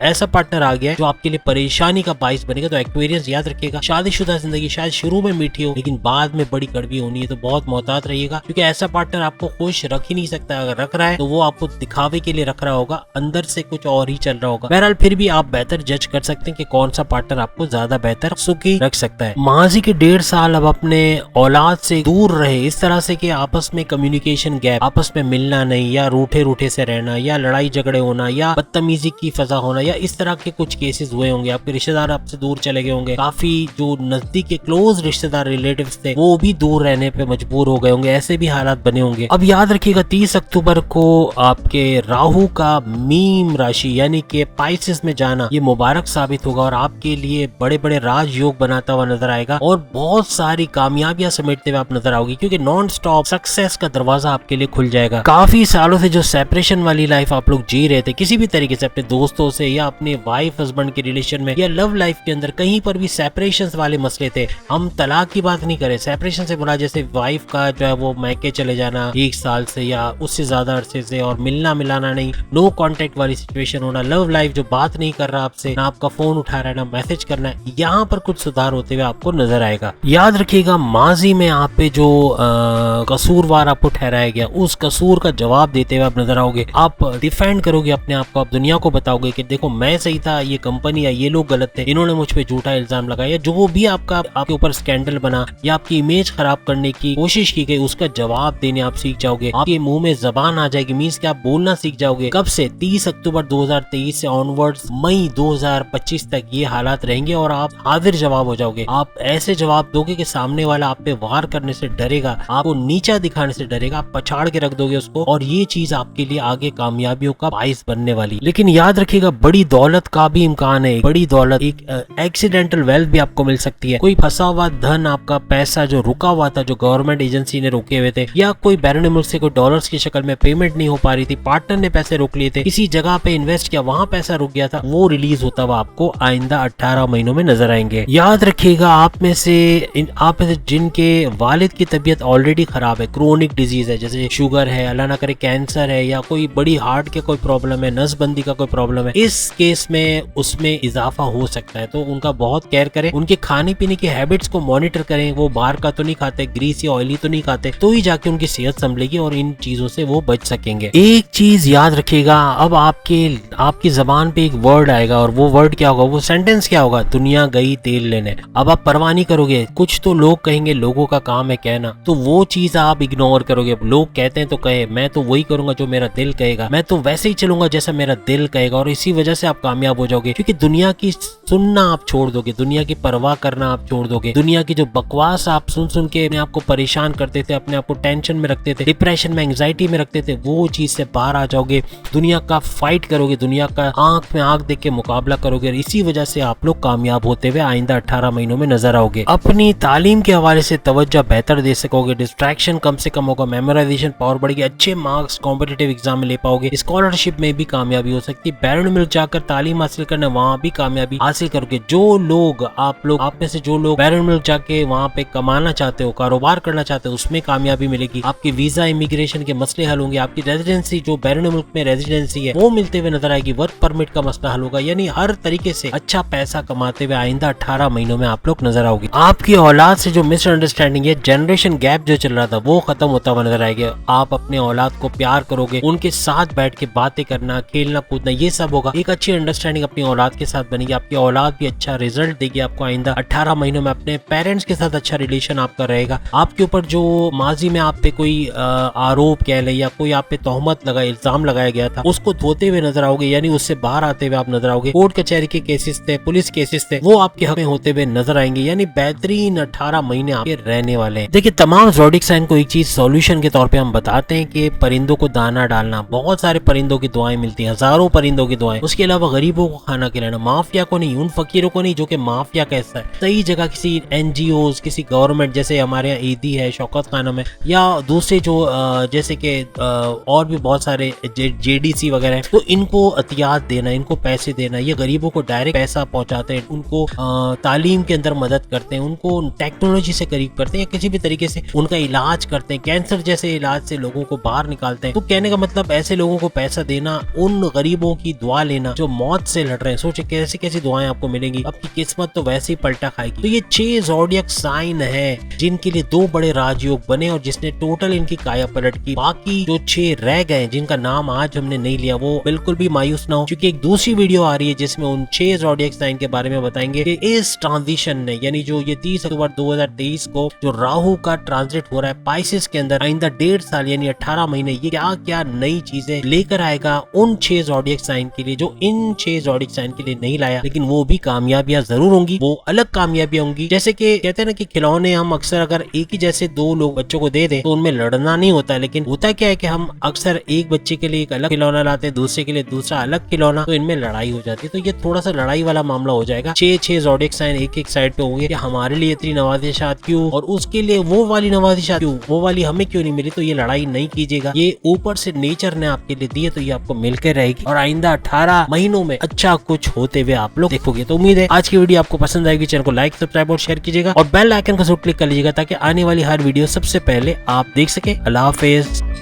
ऐसा पार्टनर आ गया है जो आपके लिए परेशानी का बाइस बनेगा, तो एक्वेरियंस याद रखिएगा, शादीशुदा जिंदगी शायद शुरू में मीठी हो लेकिन बाद में बड़ी कड़वी होनी है, तो बहुत मोहतात रहिएगा, क्योंकि ऐसा पार्टनर आपको खुश रख ही नहीं सकता। अगर रख रहा है तो वो आपको दिखावे के लिए रख रहा होगा, अंदर से कुछ और ही चल रहा होगा। बहरहाल फिर भी आप बेहतर जज कर सकते हैं कि कौन सा पार्टनर आपको ज्यादा बेहतर सुखी रख सकता है। माजी के 1.5 साल अब अपने औलाद से दूर रहे, इस तरह से कि आपस में कम्युनिकेशन गैप, आपस में मिलना नहीं, या रूठे रूठे से रहना, या लड़ाई झगड़े होना, या बदतमीजी की फजा होना, या इस तरह के कुछ केसेस हुए होंगे। आपके रिश्तेदार आपसे दूर चले गए होंगे, काफी जो नजदीक के क्लोज रिश्तेदार रिलेटिव्स थे वो भी दूर रहने पे मजबूर हो गए होंगे, ऐसे भी हालात बने होंगे। अब याद रखिएगा 30 अक्टूबर को आपके राहु का मीन राशि यानी कि पाइसेस में जाना ये मुबारक साबित होगा और आपके लिए बड़े बड़े राजयोग बनाता हुआ नजर आएगा और बहुत सारी कामयाबियां समेटते हुए आप नजर आओगे, क्योंकि नॉन स्टॉप सक्सेस का दरवाजा आपके लिए खुल जाएगा। काफी सालों से जो सेपरेशन वाली लाइफ आप लोग जी रहे थे किसी भी तरीके से, अपने दोस्तों से या अपने वाइफ हस्बैंड के रिलेशन में या लव लाइफ के अंदर कहीं पर भी सेपरेशन वाले मसले थे, हम तलाक की बात नहीं करें, सेपरेशन से बुरा जैसे वाइफ का जो है वो मैके चले जाना 1 साल से या उससे ज्यादा अरसे से और मिलना मिलाना नहीं, नो कॉन्टेक्ट कांटेक्ट वाली सिचुएशन होना, लव लाइफ जो बात नहीं कर रहा आपसे, ना आपका फोन उठा रहा है, ना मैसेज करना है, यहाँ पर कुछ सुधार होते हुए आपको नजर आएगा। याद रखिएगा, माजी में आप पे जो कसूरवार आपको ठहराया गया, उस कसूर का जवाब देते हुए आप नजर आओगे। आप डिफेंड करोगे अपने आप को, आप दुनिया को बताओगे कि देखो मैं सही था, ये कंपनी या ये लोग गलत थे, इन्होंने मुझ पे झूठा इल्जाम लगाया, जो भी आपके ऊपर स्कैंडल बना या आपकी इमेज खराब करने की कोशिश की गई, उसका जवाब देने आप सीख जाओगे। आपके मुंह में जबान आ जाएगी, मींस कि आप बोलना सीख जाओगे। कब से? 30 अक्टूबर 2023 से ऑनवर्ड्स मई 2025 तक ये हालात रहेंगे और आप हाजिर जवाब हो जाओगे। आप ऐसे जवाब दोगे कि सामने वाला आप पे वार करने से डरेगा, आपको नीचा दिखाने से डरेगा, आप पछाड़ के रख दोगे उसको, और ये चीज आपके लिए आगे कामयाबियों का बाइस बनने वाली। लेकिन याद रखिएगा, बड़ी दौलत का भी इम्कान है। बड़ी दौलत, एक एक्सीडेंटल वेल्थ भी आपको मिल सकती है। कोई फंसा हुआ धन, आपका पैसा जो रुका हुआ था, जो गवर्नमेंट एजेंसी ने रोके हुए थे, या कोई बैरून मुल्क से कोई डॉलर्स की शक्ल में पेमेंट नहीं हो पा रही थी, पार्टनर ने पैसे रोक लिए थे, किसी जगह पे इन्वेस्ट किया, वहां पैसा रुक गया था, वो रिलीज होता हुआ आपको आइंदा 18 महीनों में नजर आएंगे। याद रखिएगा, आप में से जिनके वालिद की तबीयत ऑलरेडी खराब है, क्रोनिक डिजीज है, जैसे शुगर है, अल्लाह ना करे कैंसर है, या कोई बड़ी हार्ट के कोई प्रॉब्लम है, नसबंदी का कोई प्रॉब्लम है, इस केस में उसमें इजाफा हो सकता है। तो उनका बहुत केयर करें, उनके खाने पीने की हैबिट्स को मॉनिटर करें। वो बाहर का तो नहीं खाते, ग्रीस या ऑयली तो नहीं खाते, तो ही जाके उनकी सेहत संभलेगी और इन चीजों से वो बच सकेंगे। एक चीज याद रखिएगा, अब आपकी जबान पे एक वर्ड आएगा, और वो वर्ड क्या होगा, वो सेंटेंस क्या होगा? दुनिया गई तेल लेने। अब आप परवाह नहीं करोगे, कुछ तो लोग कहेंगे, लोगों का काम है कहना, तो वो चीज आप इग्नोर करोगे। लोग कहते हैं तो कहे, मैं तो वही करूंगा जो मेरा दिल कहेगा, मैं तो वैसे ही चलूंगा जैसा मेरा दिल कहेगा, और इसी वजह से आप कामयाब हो जाओगे। क्योंकि दुनिया की सुनना आप छोड़ दोगे, दुनिया की परवाह करना आप छोड़ दोगे, दुनिया की जो बकवास आप सुन सुन के अपने आप को परेशान करते थे, अपने आप को टेंशन में रखते थे, डिप्रेशन में, एंग्जाइटी में रखते थे, वो चीज से बाहर आ जाओगे। दुनिया का फाइट करोगे, दुनिया का आंख में आंख देख के मुकाबला करोगे, और इसी वजह से आप लोग कामयाब होते हुए आइंदा 18 महीनों में नजर आओगे। अपनी तालीम के हवाले से तवज्जो बेहतर दे सकोगे, डिस्ट्रैक्शन कम से कम होगा, मेमोराइजेशन पावर बढ़ेगी, अच्छे मार्क्स कॉम्पिटिटिव एग्जाम में ले पाओगे, स्कॉलरशिप में भी कामयाबी हो सकती है, बैरून मुल्क जाकर तालीम हासिल करना, वहाँ भी कामयाबी हासिल करोगे। आप में से जो लोग बैरून मुल्क जाके वहाँ पे कमाना चाहते हो, कारोबार करना चाहते हो, उसमें कामयाबी मिलेगी। आपके वीजा इमिग्रेशन के मसले हल होंगे, आपकी रेजिडेंसी जो बैरून मुल्क में रेजिडेंसी है वो मिलते हुए नजर आएगी, वर्क परमिट का मसला हल होगा, यानी हर तरीके से अच्छा पैसा कमाते हुए आइंदा 18 महीनों में आप लोग नजर आओगे। आपकी औलाद से जो मिसअंडरस्टैंडिंग है, जनरेशन गैप जो चल रहा था, वो खत्म होता हुआ नजर आएगा। आप अपने औलाद को प्यार करोगे, उनके साथ बैठ के बातें करना, खेलना कूदना, ये सब होगा। एक अच्छी अंडरस्टैंडिंग अपनी औलाद के साथ बनेगी, आपकी औलाद भी अच्छा रिजल्ट देगी आपको आइंदा 18 महीनों में। अपने पेरेंट्स के साथ अच्छा रिलेशन आपका रहेगा। आपके ऊपर जो माजी में आप पे कोई आरोप कह ले या कोई आप पे तोहमत लगा, इल्जाम लगाया गया था, उसको धोते हुए नजर आओगे, यानी उससे बाहर आते हुए आप नजर आओगे। कोर्ट कचहरी के केसेस थे, पुलिस केसेस थे, वो आपके हक में होते हुए नजर आएंगे, यानी बेहतरीन 18 महीने आपके रहने वाले हैं। देखिए, तमाम ज़ोडिएक साइन को एक चीज सॉल्यूशन के तौर पे हम बताते हैं कि परिंदों को दाना डालना, बहुत सारे परिंदों की दुआएं मिलती हैं, हजारों परिंदों की दुआएं। उसके अलावा गरीबों को खाना खिलाना, माफिया को नहीं, उन फकीरों को नहीं जो कि माफिया का हिस्सा है, सही जगह किसी NGOs, किसी गवर्नमेंट, जैसे हमारे यहाँ ईदी है, शौकत खानम है, या दूसरे जो जैसे कि और भी बहुत सारे JDC वगैरह है, तो इनको अतियात देना, इनको पैसे देना, ये गरीबों को डायरेक्ट पैसा पहुंचाते हैं, उनको तालीम के अंदर मदद करते हैं, उनको टेक्नोलॉजी से करीब करते हैं, या किसी भी तरीके से उनका इलाज करते हैं, कैंसर जैसे इलाज से लोगों को बाहर निकालते हैं। तो कहने का मतलब, ऐसे लोगों को पैसा देना, उन गरीबों की दुआ लेना जो मौत से लड़ रहे हैं। सोचे कैसी कैसी दुआएं आपको मिलेंगी, आपकी किस्मत तो वैसे ही पलटा खाएगी। तो ये 6 ज़ोडिएक साइन है जिनके लिए 2 बड़े राजयोग बने और जिसने टोटल इनकी काया पलट की। बाकी जो 6 रह गए जिनका नाम आज हमने नहीं लिया, वो बिल्कुल भी मायूस ना हो, क्योंकि एक दूसरी वीडियो आ रही है जिसमें उन 6 ज़ोडिएक साइन के बारे में बताएंगे कि इस ट्रांजिशन ने, यानी जो ये 30 अक्टूबर 2023 को जो राहु का ट्रांजिट हो रहा है पाइसेस के अंदर, आइंदा 1.5 साल यानी 18 महीने, ये क्या क्या नई चीजें लेकर आएगा उन 6 ज़ोडिएक साइन के लिए जो इन 6 ज़ोडिएक साइन के लिए नहीं लाया। लेकिन वो भी कामयाबियां जरूर होंगी, वो अलग कामयाबियां होंगी। जैसे कि कहते हैं ना कि खिलौने हम अक्सर अगर एक ही जैसे 2 लोग बच्चों को दे दें तो उनमें लड़ना नहीं होता, लेकिन होता क्या है कि हम अक्सर एक बच्चे के लिए एक अलग खिलौना लाते हैं, दूसरे के लिए दूसरा अलग खिलौना, तो इनमें लड़ाई हो जाती है। तो ये थोड़ा सा लड़ाई वाला मामला हो जाएगा। 6 ज़ोडिएक साइन एक साइड पे होंगे कि हमारे लिए इतनी नवाजिशात क्यों और उसके लिए वो वाली नवाजिशात क्यों, वो वाली हमें क्यों नहीं मिली। तो ये लड़ाई नहीं कीजिएगा, ये ऊपर से नेचर ने आपके लिए दी है, तो ये आपको मिलकर रहेगी और आइंदा 18 महीनों में अच्छा कुछ होते हुए आप लोग देखोगे। तो उम्मीद है आज की वीडियो आपको पसंद आएगी। चैनल को लाइक, सब्सक्राइब और शेयर कीजिएगा और बेल आइकन को जरूर क्लिक कर लीजिएगा ताकि आने वाली हर वीडियो सबसे पहले आप देख सके। अल्लाह हाफिज।